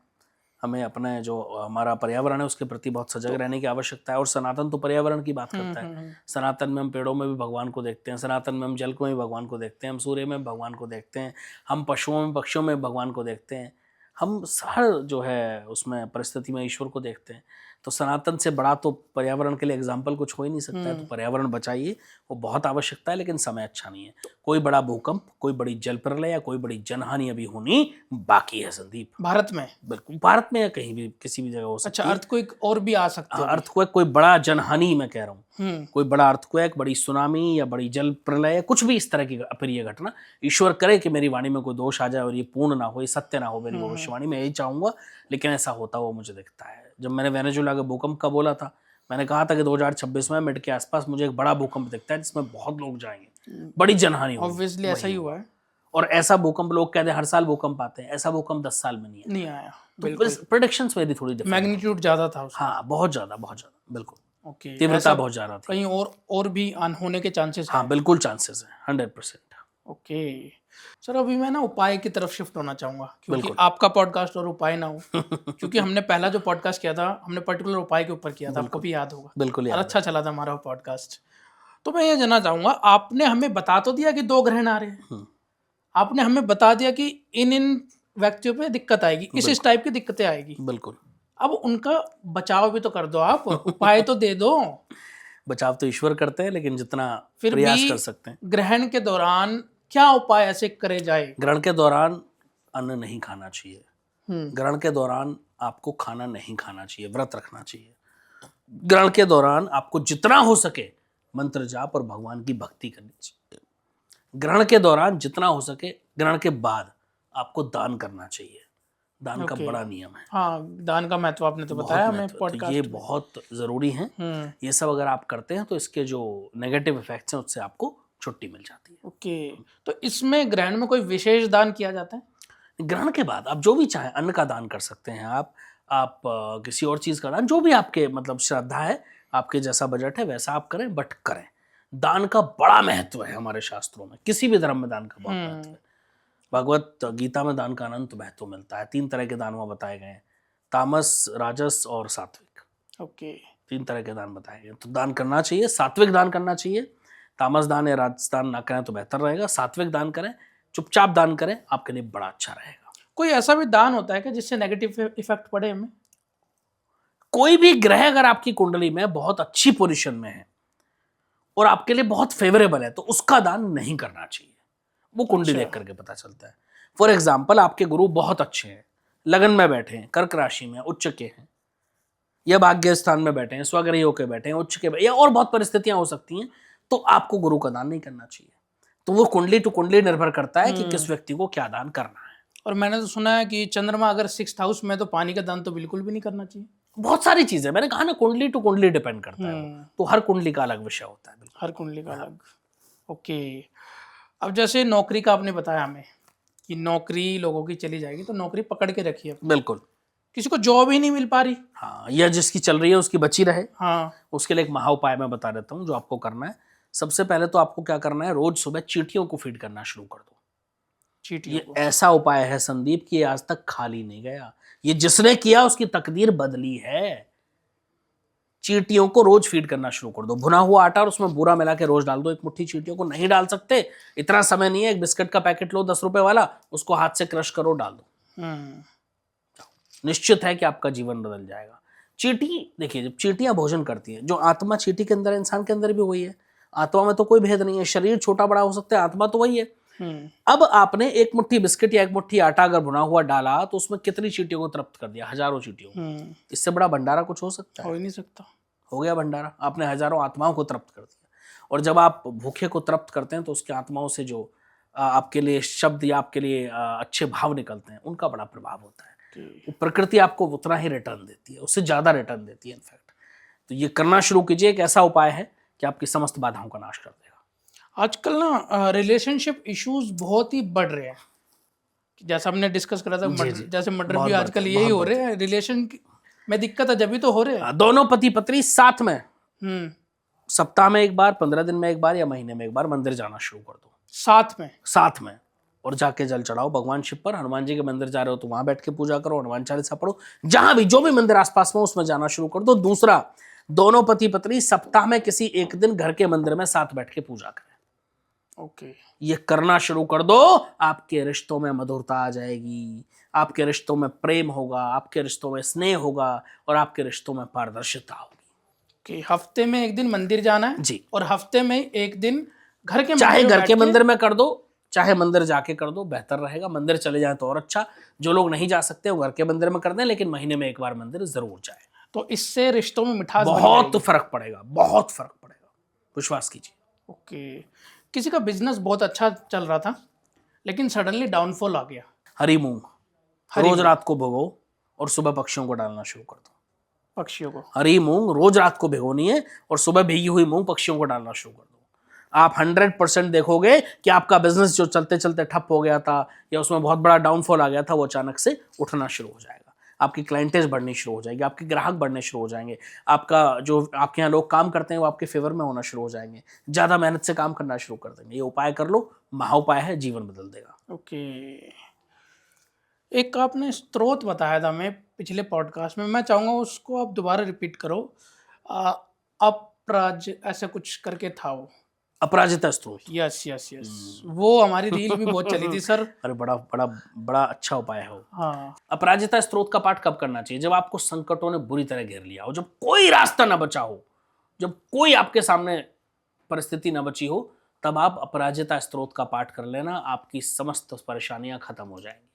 हमें अपने जो हमारा पर्यावरण है उसके प्रति बहुत सजग रहने की आवश्यकता है। और सनातन तो पर्यावरण की बात करता है। सनातन में हम पेड़ों में भी भगवान को देखते हैं, सनातन में हम जल में भी भगवान को देखते हैं, हम सूर्य में भगवान को देखते हैं, हम पशुओं में पक्षियों में भगवान को देखते हैं, हम हर जो है उसमें परिस्थिति में ईश्वर को देखते हैं। तो सनातन से बड़ा तो पर्यावरण के लिए एग्जाम्पल कुछ हो ही नहीं सकता है। तो पर्यावरण बचाइए, वो बहुत आवश्यकता है, लेकिन समय अच्छा नहीं है। कोई बड़ा भूकंप, कोई बड़ी जल प्रलय या कोई बड़ी जनहानि अभी होनी बाकी है संदीप। भारत में? बिल्कुल, भारत में या कहीं भी किसी भी जगह हो सकती अच्छा, अर्थक्वेक और भी आ सकते हैं? अर्थक्वेक, कोई बड़ा जनहानि मैं कह रहा हूँ, कोई बड़ा अर्थक्वेक, बड़ी सुनामी या बड़ी जल प्रलय, कुछ भी इस तरह की अप्रिय घटना, ईश्वर करे कि मेरी वाणी में कोई दोष आ जाए और ये पूर्ण ना हो, ये सत्य ना हो मेरी भविष्यवाणी, मैं यही चाहूंगा, लेकिन ऐसा होता हुआ मुझे दिखता है। जब मैंने वेनेजुएला के भूकंप का बोला था, मैंने कहा था कि 2026 में मिड के आसपास मुझे एक बड़ा भूकंप दिखता है जिसमें बहुत लोग जाएंगे, बड़ी जनहानि होगी। ऑब्वियसली ऐसा ही हुआ है। और ऐसा भूकंप, लोग कहते हैं हर साल भूकंप आते हैं, ऐसा भूकंप 10 साल में नहीं आया। तो प्रेडिक्शंस मेरी थोड़ी डिफरेंट, मैग्नीट्यूड ज्यादा था उसका। हाँ बहुत ज्यादा, बिल्कुल। ओके, तीव्रता बहुत ज्यादा थी। कहीं और भी होने के चांसेस? हाँ बिल्कुल चांसेस है, 100%। ओके सर, अभी मैं ना उपाय की तरफ शिफ्ट होना चाहूंगा, क्योंकि आपका पॉडकास्ट और उपाय ना हो। क्योंकि हमने पहला जो पॉडकास्ट किया था, हमने पर्टिकुलर उपाय के ऊपर किया था, आपको भी याद होगा। बिल्कुल और अच्छा चला था हमारा पॉडकास्ट। तो मैं ये जानना चाहूंगा, आपने हमें बता तो दिया कि 2 ग्रहण आ रहे हैं, आपने हमें बता दिया कि इन व्यक्तियों पे दिक्कत आएगी, इस टाइप की दिक्कतें आएगी। बिल्कुल। अब उनका बचाव भी तो कर दो आप, उपाय तो दे दो। बचाव तो ईश्वर करते हैं, लेकिन जितना फिर प्रयास भी कर सकते हैं। ग्रहण के दौरान क्या उपाय ऐसे करे जाए? ग्रहण के दौरान अन्न नहीं खाना चाहिए, ग्रहण के दौरान आपको खाना नहीं खाना चाहिए, व्रत रखना चाहिए। ग्रहण के दौरान आपको जितना हो सके मंत्र जाप और भगवान की भक्ति करनी चाहिए। ग्रहण के दौरान जितना हो सके, ग्रहण के बाद आपको दान करना चाहिए। दान का बड़ा नियम है। हाँ, दान का महत्व आपने तो बताया हमें तो ये बहुत जरूरी है। ये सब अगर आप करते हैं तो इसके जो नेगेटिव इफेक्ट्स हैं उससे आपको छुट्टी मिल जाती है। ओके, तो इसमें ग्रहण में कोई विशेष दान किया जाता है? ग्रहण के बाद आप जो भी चाहें, अन्न का दान कर सकते हैं आप किसी और चीज का दान, जो भी आपके मतलब श्रद्धा है, आपके जैसा बजट है वैसा आप करें, बट करें। दान का बड़ा महत्व है हमारे शास्त्रों में, किसी भी धर्म में दान का बहुत महत्व है। भगवत गीता में दान का अनंत महत्व मिलता है। 3 तरह के दान वहाँ बताए गए हैं, तामस, राजस और सात्विक। ओके, 3 तरह के दान बताए गए। तो दान करना चाहिए, सात्विक दान करना चाहिए। तामस दान या राजस दान ना करें तो बेहतर रहेगा, सात्विक दान करें, चुपचाप दान करें, आपके लिए बड़ा अच्छा रहेगा। कोई ऐसा भी दान होता है कि जिससे नेगेटिव इफेक्ट पड़े हमें? कोई भी ग्रह अगर आपकी कुंडली में बहुत अच्छी पोजीशन में है और आपके लिए बहुत फेवरेबल है तो उसका दान नहीं करना चाहिए। वो कुंडली देख करके पता चलता है। फॉर एग्जाम्पल, आपके गुरु बहुत अच्छे हैं, लगन में बैठे हैं, कर्क राशि में उच्च के हैं, या भाग्य स्थान में बैठे हैं, स्वग्रही होकर बैठे हैं, उच्च के, या और बहुत परिस्थितियां हो सकती हैं, तो आपको गुरु का दान नहीं करना चाहिए। तो वो कुंडली टू कुंडली निर्भर करता है कि किस व्यक्ति को क्या दान करना है। और मैंने तो सुना है कि चंद्रमा अगर 6th हाउस में, तो पानी का दान तो बिल्कुल भी नहीं करना चाहिए। बहुत सारी चीजें, मैंने कहा ना, कुंडली टू कुंडली डिपेंड करता है। तो हर कुंडली का अलग विषय होता है। हर कुंडली का अलग। ओके, अब जैसे नौकरी का आपने बताया हमें कि नौकरी लोगों की चली जाएगी, तो नौकरी पकड़ के रखिए। बिल्कुल। किसी को जॉब ही नहीं मिल पा रही, हाँ, या जिसकी चल रही है उसकी बची रहे, हाँ, उसके लिए एक महा उपाय मैं बता देता हूँ जो आपको करना है। सबसे पहले तो आपको क्या करना है, रोज सुबह चींटियों को फीड करना शुरू कर दो। चींटियों ये ऐसा उपाय है संदीप कि आज तक खाली नहीं गया। ये जिसने किया उसकी तकदीर बदली है। चींटियों को रोज फीड करना शुरू कर दो। भुना हुआ आटा और उसमें बूरा मिला के रोज डाल दो। एक मुट्ठी चींटियों को नहीं डाल सकते, इतना समय नहीं है। एक बिस्किट का पैकेट लो 10 रुपए वाला, उसको हाथ से क्रश करो, डाल दो। निश्चित है कि आपका जीवन बदल जाएगा। चींटी, देखिए, जब चींटियां भोजन करती हैं, जो आत्मा चींटी के अंदर, इंसान के अंदर भी वही है। आत्मा में तो कोई भेद नहीं है, शरीर छोटा बड़ा हो सकता है, आत्मा तो वही है। अब आपने एक मुट्ठी बिस्किट या एक मुट्ठी आटा अगर भुना हुआ डाला तो उसमें कितनी चींटियों को तृप्त कर दिया? हजारों चींटियों। इससे बड़ा भंडारा कुछ हो सकता है? हो ही नहीं सकता। हो गया भंडारा, आपने हजारों आत्माओं को तृप्त कर दिया। और जब आप भूखे को तृप्त करते हैं तो उसकी आत्माओं से जो आपके लिए शब्द या आपके लिए अच्छे भाव निकलते हैं, उनका बड़ा प्रभाव होता है। प्रकृति आपको उतना ही रिटर्न देती है, उससे ज्यादा रिटर्न देती है इनफैक्ट। तो ये करना शुरू कीजिए। एक ऐसा उपाय है कि आपकी समस्त बाधाओं का नाश कर देगा। आजकल ना रिलेशनशिप इश्यूज बहुत ही बढ़ रहे हैं, जैसा हमने डिस्कस करा था। जैसे मर्डर भी आजकल यही हो रहे हैं, रिलेशन में दिक्कत है जब भी तो हो रहे हैं। दोनों पति पत्नी साथ में सप्ताह में एक बार, 15 दिन में एक बार या महीने में एक बार मंदिर जाना शुरू कर दो साथ में। और जाके जल चढ़ाओ भगवान शिव पर। हनुमान जी के मंदिर जा रहे हो तो वहां बैठ के पूजा करो, हनुमान चालीसा पढ़ो। जहां भी जो भी मंदिर आसपास में उसमें जाना शुरू कर दो। दूसरा, दोनों पति पत्नी सप्ताह में किसी एक दिन घर के मंदिर में साथ बैठ के पूजा करें। ओके। ये करना शुरू कर दो, आपके रिश्तों में मधुरता आ जाएगी, आपके रिश्तों में प्रेम होगा, आपके रिश्तों में स्नेह होगा और आपके रिश्तों में पारदर्शिता होगी। कि हफ्ते में एक दिन मंदिर जाना है जी। और हफ्ते में एक दिन घर के चाहे मंदिर में घर बैठ के मंदिर में कर दो, चाहे मंदिर जाके कर दो, बेहतर रहेगा। मंदिर चले जाए तो और अच्छा। जो लोग नहीं जा सकते वो घर के मंदिर में कर दें, लेकिन महीने में एक बार मंदिर जरूर जाए। तो इससे रिश्तों में मिठास बनी बहुत रहेगी। फर्क पड़ेगा, बहुत फर्क पड़ेगा, विश्वास कीजिए। ओके। किसी का बिजनेस बहुत अच्छा चल रहा था लेकिन सडनली डाउनफॉल आ गया। हरी मूंग रोज रात को भिगो और सुबह पक्षियों को डालना शुरू कर दो। पक्षियों को हरी मूंग रोज रात को भिगोनी है और सुबह भीगी हुई मूंग पक्षियों को डालना शुरू कर दो। आप 100% देखोगे कि आपका बिजनेस जो चलते चलते ठप हो गया था या उसमें बहुत बड़ा डाउनफॉल आ गया था, वो अचानक से उठना शुरू हो जाएगा। आपकी क्लाइंटेज बढ़नी शुरू हो जाएगी, आपके ग्राहक बढ़ने शुरू हो जाएंगे, आपका जो आपके यहाँ लोग काम करते हैं वो आपके फेवर में होना शुरू हो जाएंगे, ज़्यादा मेहनत से काम करना शुरू कर देंगे। ये उपाय कर लो, महाउपाय है, जीवन बदल देगा। ओके। एक आपने स्रोत बताया था मैं पिछले पॉडकास्ट में, मैं चाहूँगा उसको आप दोबारा रिपीट करो। अपराज ऐसा कुछ करके था वो। अपराजिता स्त्रोत। यस यस यस, वो हमारी रील भी बहुत चली थी सर। अरे बड़ा बड़ा बड़ा अच्छा उपाय है वो। हाँ। अपराजिता स्त्रोत का पाठ कब करना चाहिए? जब आपको संकटों ने बुरी तरह घेर लिया हो, जब कोई रास्ता ना बचा हो, जब कोई आपके सामने परिस्थिति ना बची हो, तब आप अपराजिता स्त्रोत का पाठ कर लेना। आपकी समस्त परेशानियां खत्म हो जाएंगी।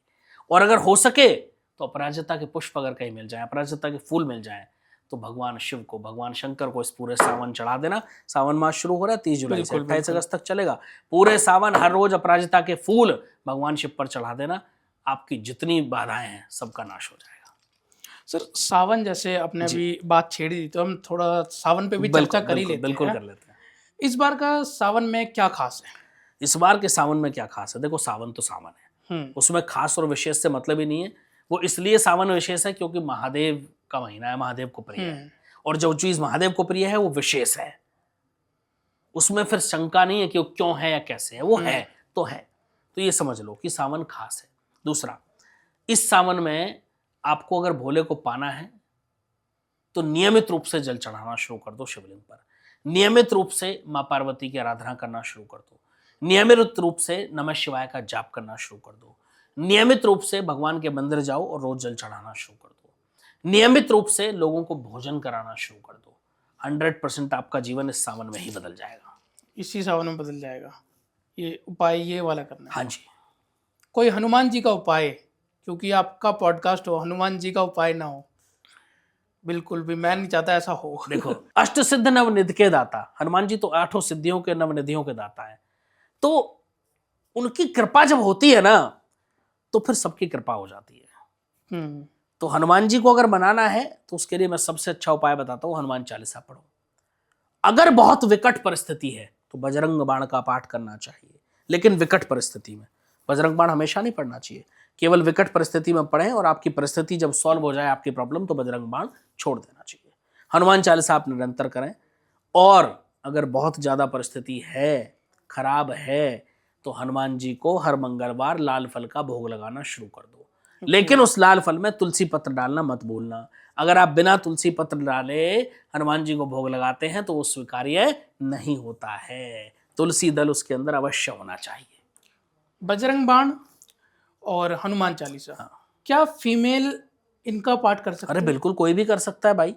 और अगर हो सके तो अपराजिता के पुष्प अगर कहीं मिल जाए, अपराजिता के फूल मिल जाए, तो भगवान शिव को, भगवान शंकर को इस पूरे सावन चढ़ा देना। सावन मास शुरू हो रहा है 30 जुलाई से 28 अगस्त तक चलेगा। पूरे सावन हर रोज अपराजिता के फूल भगवान शिव पर चढ़ा देना। आपकी जितनी बाधाएं हैं सबका नाश हो जाएगा। सर सावन जैसे अपने अभी बात छेड़ी दी, तो हम थोड़ा सावन पे भी चर्चा कर ही लेते हैं। बिल्कुल कर लेते हैं। इस बार का सावन में क्या खास है? इस बार के सावन में क्या खास है? देखो, सावन तो सावन है, उसमें खास और विशेष से मतलब ही नहीं है। वो इसलिए सावन विशेष है क्योंकि महादेव का महीना है, महादेव को प्रिय है। और जो चीज महादेव को प्रिय है वो विशेष है, उसमें फिर शंका नहीं है कि वो क्यों है या कैसे है, वो है तो है। तो ये समझ लो कि सावन खास है। दूसरा, इस सावन में आपको अगर भोले को पाना है तो नियमित रूप से जल चढ़ाना शुरू कर दो शिवलिंग पर। नियमित रूप से माँ पार्वती की आराधना करना शुरू कर दो। नियमित रूप से नमः शिवाय का जाप करना शुरू कर दो। नियमित रूप से भगवान के मंदिर जाओ और रोज जल चढ़ाना शुरू कर दो। नियमित रूप से लोगों को भोजन कराना शुरू कर दो। 100% आपका जीवन इस सावन में ही बदल जाएगा। इसी सावन में बदल जाएगा। ये उपाय ये वाला करना है। हाँ जी। कोई हनुमान जी का उपाय, क्योंकि आपका पॉडकास्ट हो, हनुमान जी का उपाय ना हो, बिल्कुल भी मैं नहीं चाहता ऐसा हो। देखो, अष्ट सिद्ध नवनिधि के दाता हनुमान जी तो 8 सिद्धियों के नवनिधियों के दाता है। तो उनकी कृपा जब होती है ना तो फिर सबकी कृपा हो जाती है। तो हनुमान जी को अगर मनाना है तो उसके लिए मैं सबसे अच्छा उपाय बताता हूं, हनुमान चालीसा पढ़ो। अगर बहुत विकट परिस्थिति है तो बजरंग बाण का पाठ करना चाहिए, लेकिन विकट परिस्थिति में बजरंग बाण हमेशा नहीं पढ़ना चाहिए। केवल विकट परिस्थिति में पढ़ें और आपकी परिस्थिति जब सॉल्व हो जाए आपकी प्रॉब्लम, तो बजरंग बाण छोड़ देना चाहिए। हनुमान चालीसा आप निरंतर करें। और अगर बहुत ज्यादा परिस्थिति है, खराब है, तो हनुमान जी को हर मंगलवार लाल फल का भोग लगाना शुरू कर दो। लेकिन उस लाल फल में तुलसी पत्र डालना मत भूलना। अगर आप बिना तुलसी पत्र डाले हनुमान जी को भोग लगाते हैं तो वो स्वीकार्य नहीं होता है। तुलसी दल उसके अंदर अवश्य होना चाहिए। बजरंग बाण और हनुमान चालीसा, क्या फीमेल इनका पाठ कर सकते अरे बिल्कुल, कोई भी कर सकता है भाई।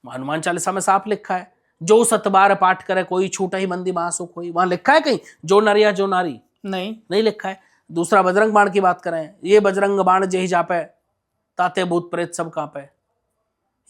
हनुमान चालीसा में साफ लिखा है, जो 7 बार पाठ करे कोई छूटा ही मंदी महासुख होई। वहां लिखा है कहीं जो नर या जो नारी? नहीं लिखा है। दूसरा, बजरंग बाण की बात करें, ये बजरंग बाण जेहि जापे ताते भूत प्रेत सब कांपे।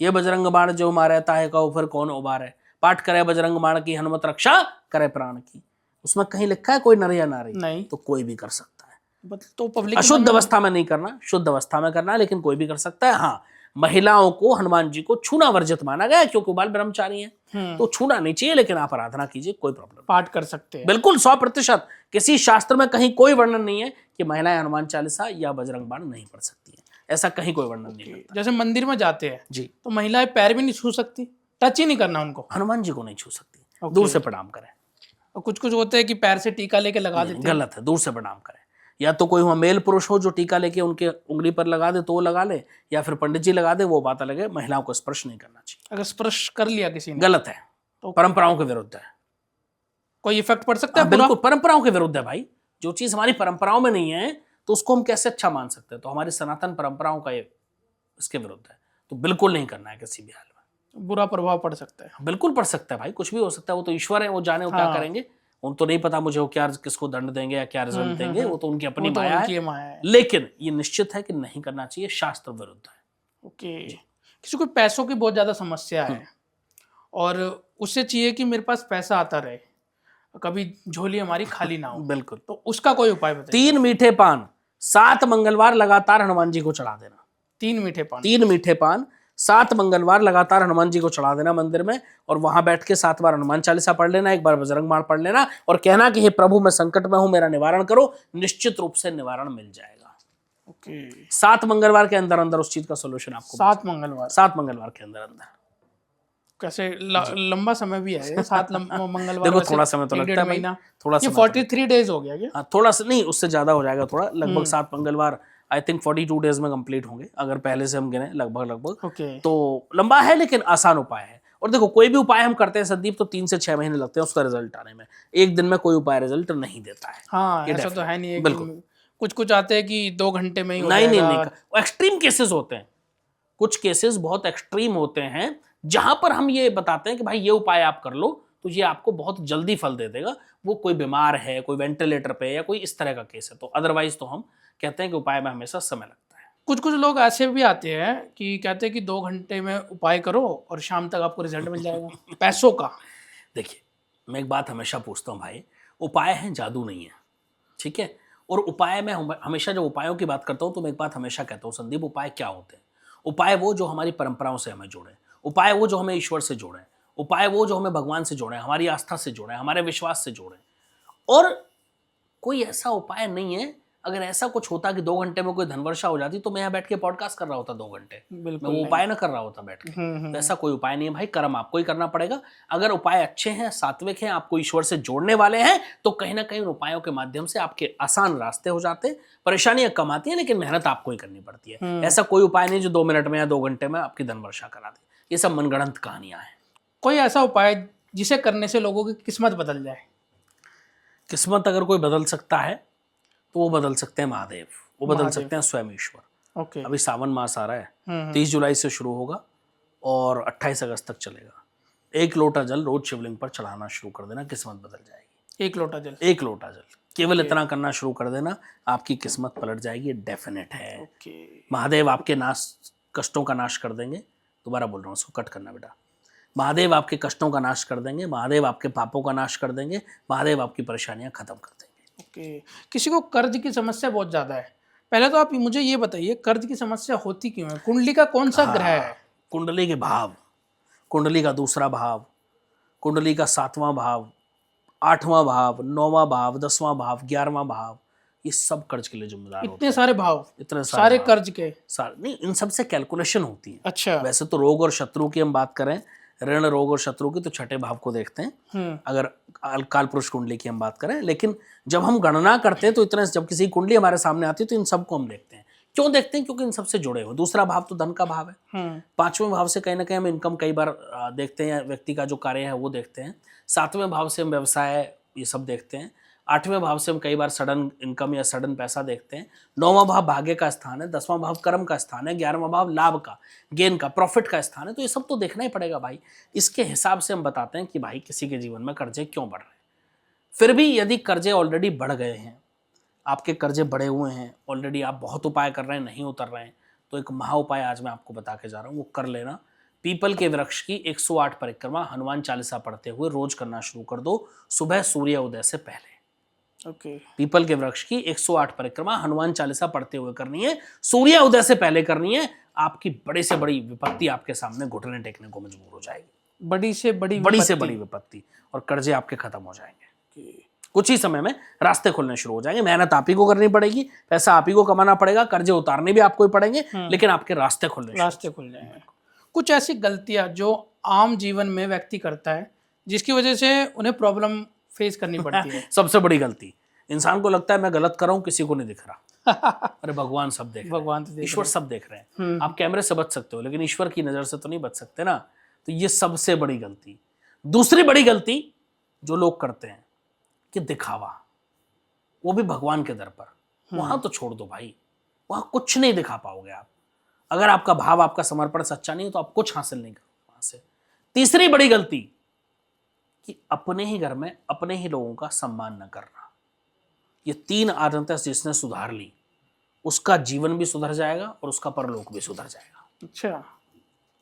ये बजरंग बाण जो मारे ताहे का फिर कौन उबारे। पाठ करे बजरंग बाण की हनुमत रक्षा करे प्राण की। उसमें कहीं लिखा है कोई नर या नारी? नहीं। तो कोई भी कर सकता है। तो पब्लिक अशुद्ध अवस्था में नहीं करना, शुद्ध अवस्था में करना, लेकिन कोई भी कर सकता है। हाँ, महिलाओं को हनुमान जी को छूना वर्जित माना गया क्योंकि बाल ब्रह्मचारी हैं, तो छूना नहीं चाहिए, लेकिन आप आराधना कीजिए, कोई प्रॉब्लम। पाठ कर सकते हैं बिल्कुल 100%। किसी शास्त्र में कहीं कोई वर्णन नहीं है कि महिलाएं हनुमान चालीसा या बजरंग बाण नहीं पढ़ सकती है। ऐसा कहीं कोई वर्णन नहीं है। जैसे मंदिर में जाते हैं जी, तो महिलाएं पैर भी नहीं छू सकती, टच ही नहीं करना उनको। हनुमान जी को नहीं छू सकती। दूर से प्रणाम करें। और कुछ कुछ होते हैं कि पैर से टीका लेके लगा देते हैं। गलत है, दूर से प्रणाम करें। या तो कोई वहाँ मेल पुरुष हो जो टीका लेके उनके उंगली पर लगा दे तो वो लगा ले, या फिर पंडित जी लगा दे, वो बात अलग है। महिलाओं को स्पर्श नहीं करना चाहिए। अगर स्पर्श कर लिया किसी ने गलत है, तो परंपराओं के विरुद्ध है। कोई इफेक्ट पड़ सकता है? बिल्कुल परंपराओं के विरुद्ध है भाई। जो चीज हमारी परंपराओं में नहीं है तो उसको हम कैसे अच्छा मान सकते हैं? तो हमारी सनातन परंपराओं का ये इसके विरुद्ध है, तो बिल्कुल नहीं करना है किसी भी हाल में। बुरा प्रभाव पड़ सकता है। बिल्कुल पड़ सकता है भाई, कुछ भी हो सकता है। वो तो ईश्वर है, वो जाने वो क्या हाँ। करेंगे। उनको नहीं पता मुझे वो क्या किसको दंड देंगे या क्या रिजल्ट देंगे, वो तो उनकी अपनी वो तो माया उनकी है। माया है। लेकिन ये निश्चित है कि नहीं करना चाहिए, शास्त्र विरुद्ध है। ओके। किसी को पैसों की बहुत ज्यादा समस्या है और उससे चाहिए कि मेरे पास पैसा आता रहे, कभी झोली हमारी खाली ना हो, बिल्कुल। तो उसका कोई उपाय बताइए। 3 मीठे पान 7 मंगलवार लगातार हनुमान जी को चढ़ा देना। 3 मीठे पान। 3 मीठे पान 7 मंगलवार लगातार हनुमान जी को चढ़ा देना मंदिर में, और वहां बैठ के 7 बार हनुमान चालीसा पढ़ लेना, 1 बार बजरंग बाण पढ़ लेना, और कहना कि हे प्रभु मैं संकट में हूं, मेरा निवारण करो। निश्चित रूप से निवारण मिल जाएगा। ओके। 7 मंगलवार के अंदर अंदर उस चीज का सोल्यूशन आपको 7 मंगलवार। 7 मंगलवार के अंदर अंदर। कैसे लंबा समय भी है ये 7 मंगलवार? देखो वैसे थोड़ा समय तो 1-1.5 लगता है भाई, महीना। थोड़ा ये समय 43 डेज हो गया क्या? हाँ, थोड़ा सा नहीं, उससे ज्यादा हो जाएगा थोड़ा। लगभग 7 मंगलवार आई थिंक 42 डेज में कंप्लीट होंगे अगर पहले से हम गिने, लगभग। ओके। तो लंबा है लेकिन आसान उपाय है। और देखो कोई भी उपाय हम करते हैं संदीप तो 3 से 6 महीने लगते हैं उसका रिजल्ट आने में। एक दिन में कोई उपाय रिजल्ट नहीं देता है। हाँ, ये ऐसा तो है नहीं है। बिल्कुल। कुछ कुछ आते हैं कि 2 घंटे में ही हो नहीं नहीं जाएगा। नहीं, एक्सट्रीम केसेस होते हैं। कुछ केसेस बहुत एक्सट्रीम होते हैं जहां पर हम ये बताते हैं कि भाई ये उपाय आप कर लो तो ये आपको बहुत जल्दी फल दे देगा। वो कोई बीमार है, कोई वेंटिलेटर पे, या कोई इस तरह का केस है, तो अदरवाइज तो हम कहते हैं कि उपाय में हमेशा समय लगता है। कुछ कुछ लोग ऐसे भी आते हैं कि कहते हैं कि 2 घंटे में उपाय करो और शाम तक आपको रिजल्ट मिल जाएगा। पैसों का देखिए, मैं एक बात हमेशा पूछता हूँ भाई, उपाय है, जादू नहीं है, ठीक है? और उपाय में हमेशा जब उपायों की बात करता हूँ तो मैं एक बात हमेशा कहता हूँ संदीप, उपाय क्या होते हैं? उपाय वो जो हमारी परंपराओं से हमें जोड़े, उपाय वो जो हमें ईश्वर से जोड़े, उपाय वो जो हमें भगवान से जोड़े, हमारी आस्था से जोड़े, हमारे विश्वास से जोड़े। और कोई ऐसा उपाय नहीं है। अगर ऐसा कुछ होता कि 2 घंटे में कोई धनवर्षा हो जाती तो मैं यहाँ बैठ के पॉडकास्ट कर रहा होता 2 घंटे, मैं वो उपाय ना कर रहा होता बैठ के। तो ऐसा कोई उपाय नहीं है भाई, कर्म आपको ही करना पड़ेगा। अगर उपाय अच्छे हैं, सात्विक हैं, आपको ईश्वर से जोड़ने वाले हैं, तो कहीं ना कहीं उन उपायों के माध्यम से आपके आसान रास्ते हो जाते हैं, परेशानियां कम आती हैं, लेकिन मेहनत आपको ही करनी पड़ती है। ऐसा कोई उपाय नहीं जो 2 मिनट में या 2 घंटे में आपकी धनवर्षा करा दे। ये सब मनगढ़ंत कहानियां हैं। कोई ऐसा उपाय जिसे करने से लोगों की किस्मत बदल जाए? किस्मत अगर कोई बदल सकता है तो वो बदल सकते हैं महादेव, वो बदल सकते हैं स्वयं ईश्वर। ओके। अभी सावन मास आ रहा है, 30 जुलाई से शुरू होगा और 28 अगस्त तक चलेगा। 1 लोटा जल रोज शिवलिंग पर चढ़ाना शुरू कर देना, किस्मत बदल जाएगी। 1 लोटा जल। 1 लोटा जल केवल इतना करना शुरू कर देना, आपकी किस्मत पलट जाएगी, डेफिनेट है। ओके। महादेव आपके कष्टों का नाश कर देंगे। दोबारा बोल रहा हूँ, उसको कट करना बेटा। महादेव आपके कष्टों का नाश कर देंगे, महादेव आपके पापों का नाश कर देंगे, महादेव आपकी परेशानियां खत्म कर देंगे। ओके। किसी को कर्ज की समस्या बहुत ज्यादा है, पहले तो आप मुझे ये बताइए कर्ज की समस्या होती क्यों है? कुंडली का कौन सा ग्रह है? कुंडली के भाव, कुंडली का दूसरा भाव, कुंडली का 7वां भाव, 8वां भाव, 9वां भाव, 10वां भाव, 11वां भाव, ये सब कर्ज के लिए जिम्मेदार होते इतने सारे भाव, इतने सारे भाव। कर्ज के? नहीं, इन सब से कैलकुलेशन होती है। अच्छा। वैसे तो रोग और शत्रु की हम बात करें, ऋण रोग और शत्रु की, तो 6ठे भाव को देखते हैं। अगर काल पुरुष कुंडली की हम बात करें, लेकिन जब हम गणना करते हैं तो इतने, जब किसी कुंडली हमारे सामने आती है तो इन सबको हम देखते हैं। क्यों देखते हैं? क्योंकि इन सबसे जुड़े हुए। दूसरा भाव तो धन का भाव है। 5वें भाव से कहीं ना कहीं हम इनकम कई बार देखते हैं, व्यक्ति का जो कार्य है वो देखते हैं। 7वें भाव से हम व्यवसाय ये सब देखते हैं। 8वें भाव से हम कई बार सडन इनकम या सडन पैसा देखते हैं। 9वां भाव भाग्य का स्थान है। 10वां भाव कर्म का स्थान है। 11वां भाव लाभ का, गेन का, प्रॉफिट का स्थान है। तो ये सब तो देखना ही पड़ेगा भाई। इसके हिसाब से हम बताते हैं कि भाई किसी के जीवन में कर्जे क्यों बढ़ रहे हैं। फिर भी यदि कर्जे ऑलरेडी बढ़ गए हैं, आपके कर्जे बढ़े हुए हैं ऑलरेडी, आप बहुत उपाय कर रहे हैं, नहीं उतर रहे हैं, तो एक महा उपाय आज मैं आपको बता के जा रहा हूँ, वो कर लेना। पीपल के वृक्ष की 108 परिक्रमा हनुमान चालीसा पढ़ते हुए रोज करना शुरू कर दो, सुबह सूर्य उदय से पहले। ओके। पीपल के वृक्ष की 108 परिक्रमा हनुमान चालीसा पढ़ते हुए करनी है, सूर्य उदय से पहले करनी है। आपकी बड़ी से बड़ी विपत्ति आपके सामने घुटने टेकने को मजबूर हो जाएगी। बड़ी से बड़ी विपत्ति, और कर्जे आपके खत्म हो जाएंगे। कुछ ही समय में रास्ते खुलने शुरू हो जाएंगे। मेहनत आप ही को करनी पड़ेगी, पैसा आप ही को कमाना पड़ेगा, कर्जे उतारने भी आपको ही पड़ेंगे, लेकिन आपके रास्ते खुल जाएंगे। कुछ ऐसी गलतियां जो आम जीवन में व्यक्ति करता है जिसकी वजह से उन्हें प्रॉब्लम फेस करनी पड़ती है। सबसे बड़ी गलती, इंसान को लगता है मैं गलत कर रहा हूँ, किसी को नहीं दिख रहा। अरे भगवान सब देख रहे हैं, भगवान तो देख ईश्वर सब देख रहे हैं। आप कैमरे से बच सकते हो लेकिन ईश्वर की नजर से तो नहीं बच सकते ना। तो ये सबसे बड़ी गलती। दूसरी बड़ी गलती जो लोग करते हैं कि दिखावा, वो भी भगवान के दर पर, वहां तो छोड़ दो भाई, वहां कुछ नहीं दिखा पाओगे आप। अगर आपका भाव, आपका समर्पण सच्चा नहीं है तो आप कुछ हासिल नहीं करोगे वहां से। तीसरी बड़ी गलती कि अपने ही घर में अपने ही लोगों का सम्मान न करना। ये 3 आदतें जिसने सुधार ली उसका जीवन भी सुधर जाएगा और उसका परलोक भी सुधर जाएगा। अच्छा,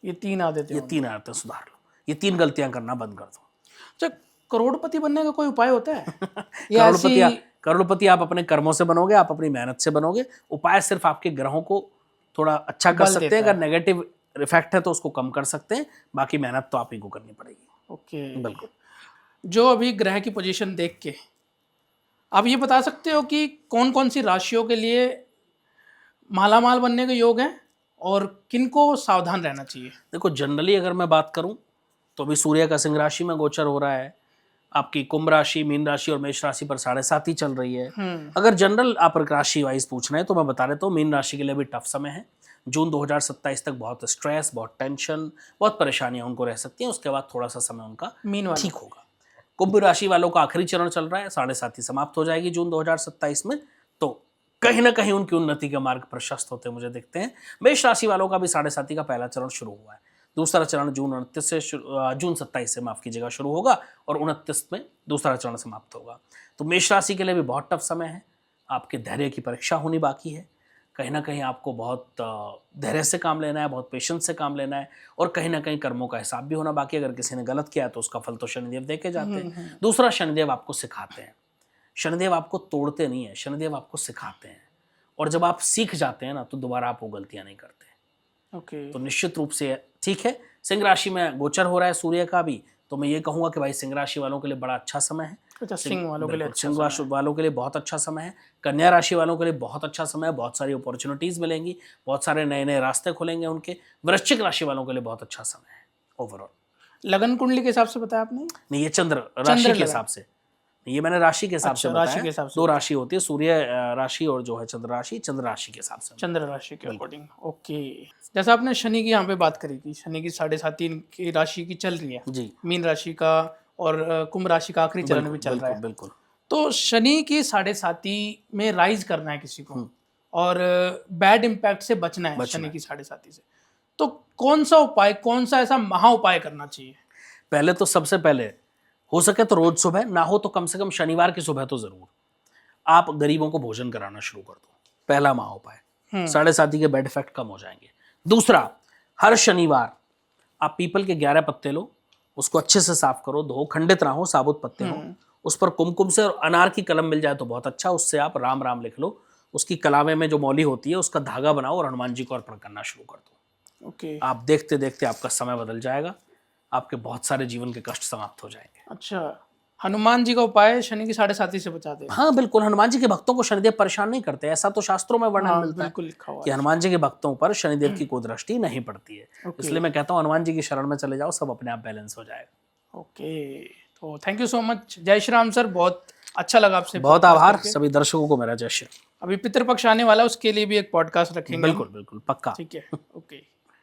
ये 3 आदतें ये 3 आदतें सुधार लो, ये 3 गलतियां करना बंद कर दो। अच्छा, करोड़पति बनने का कोई उपाय होता है? या करोड़पति आप अपने कर्मों से बनोगे, आप अपनी मेहनत से बनोगे। उपाय सिर्फ आपके ग्रहों को थोड़ा अच्छा कर सकते हैं, अगर नेगेटिव इफेक्ट है तो उसको कम कर सकते हैं, बाकी मेहनत तो आप ही को करनी पड़ेगी। ओके, बिल्कुल। जो अभी ग्रह की पोजीशन देख के आप ये बता सकते हो कि कौन कौन सी राशियों के लिए मालामाल बनने के योग हैं और किनको सावधान रहना चाहिए? देखो, जनरली अगर मैं बात करूं तो अभी सूर्य का सिंह राशि में गोचर हो रहा है, आपकी कुंभ राशि, मीन राशि और मेष राशि पर 7.5 ही चल रही है। अगर जनरल आप राशि वाइज पूछ रहे हैं तो मैं बता देता हूँ, मीन राशि के लिए भी टफ समय है। जून 2027 तक बहुत स्ट्रेस, बहुत टेंशन, बहुत परेशानियां उनको रह सकती हैं। उसके बाद थोड़ा सा समय उनका ठीक होगा। कुंभ राशि वालों का आखिरी चरण चल रहा है, 7.5 समाप्त हो जाएगी जून 2027 में, तो कहीं ना कहीं उनकी उन्नति के मार्ग प्रशस्त होते मुझे दिखते हैं। मेष राशि वालों का भी 7.5 का पहला चरण शुरू हुआ है, दूसरा चरण जून 27 से माफ कीजिएगा शुरू होगा और 29 में दूसरा चरण समाप्त होगा। तो मेष राशि के लिए भी बहुत टफ समय है। आपके धैर्य की परीक्षा होनी बाकी है। कहीं ना कहीं आपको बहुत धैर्य से काम लेना है, बहुत पेशेंस से काम लेना है और कहीं ना कहीं कर्मों का हिसाब भी होना बाकी है। अगर किसी ने गलत किया है तो उसका फल तो शनिदेव दे के जाते हैं। दूसरा, शनिदेव आपको सिखाते हैं। शनिदेव आपको तोड़ते नहीं है, शनिदेव आपको सिखाते हैं। और जब आप सीख जाते हैं ना तो दोबारा आप वो गलतियां नहीं करते। ओके, तो निश्चित रूप से ठीक है। सिंह राशि में गोचर हो रहा है सूर्य का भी, तो मैं ये कहूंगा कि भाई सिंह राशि वालों के लिए बड़ा अच्छा समय है। अच्छा, सिंह वालों के लिए सिंह राशि वालों के लिए बहुत अच्छा समय है। कन्या राशि वालों के लिए बहुत अच्छा समय है, बहुत सारी अपॉर्चुनिटीज मिलेंगी, बहुत सारे नए नए रास्ते खुलेंगे उनके। वृश्चिक राशि वालों के लिए बहुत अच्छा समय है ओवरऑल। लगन कुंडली के हिसाब से बताया आपने? नहीं, ये चंद्र राशि के हिसाब से, ये मैंने राशि के हिसाब से बताया। राशि के हिसाब से 2 राशि होती है, सूर्य राशि और जो है चंद्र राशि, चंद्र राशि के हिसाब से। चंद्र राशि के अकॉर्डिंग। ओके, जैसा आपने शनि की यहाँ पे बात करी थी, शनि की 3.5 की राशि की चल रही है जी, मीन राशि का और कुंभ राशि का आखिरी चरण भी चल रहा है। बिल्कुल। तो शनि की 7.5 में राइज करना है किसी को और बैड इम्पैक्ट से बचना है शनि की 7.5 से, तो कौन सा उपाय, कौन सा ऐसा महा उपाय करना चाहिए? पहले तो सबसे पहले हो सके तो रोज सुबह, ना हो तो कम से कम शनिवार की सुबह तो जरूर आप गरीबों को भोजन कराना शुरू कर दो। पहला महा उपाय, 7.5 के बैड इफेक्ट कम हो जाएंगे। दूसरा, हर शनिवार आप पीपल के 11 पत्ते लो, उसको अच्छे से साफ करो, धो, खंडित ना हो, साबुत पत्ते हो, उस पर कुमकुम से और अनार की कलम मिल जाए तो बहुत अच्छा, उससे आप राम राम लिख लो। उसकी कलावे में जो मौली होती है उसका धागा बनाओ और हनुमान जी को अर्पण करना शुरू कर दो। ओके, आप देखते देखते आपका समय बदल जाएगा, आपके बहुत सारे जीवन के कष्ट समाप्त हो जाएंगे। अच्छा, हनुमान जी का उपाय शनि की 7.5 से बचाते हैं? हाँ बिल्कुल, हनुमान जी के भक्तों को शनिदेव परेशान नहीं करते, ऐसा तो शास्त्रों में वर्णन हाँ, मिलता बिल्कुल है लिखा हुआ कि हनुमान जी के भक्तों पर शनिदेव की कुदृष्टि नहीं पड़ती है। इसलिए मैं कहता हूँ हनुमान जी की शरण में चले जाओ, सब अपने आप बैलेंस हो जाएगा। ओके, तो थैंक यू सो मच। जय श्री राम सर, बहुत अच्छा लगा आपसे। बहुत आभार सभी दर्शकों को मेरा जय श्री राम। अभी पितृपक्ष आने वाला है, उसके लिए भी एक पॉडकास्ट रखेंगे। बिल्कुल बिल्कुल, पक्का। ठीक है, ओके।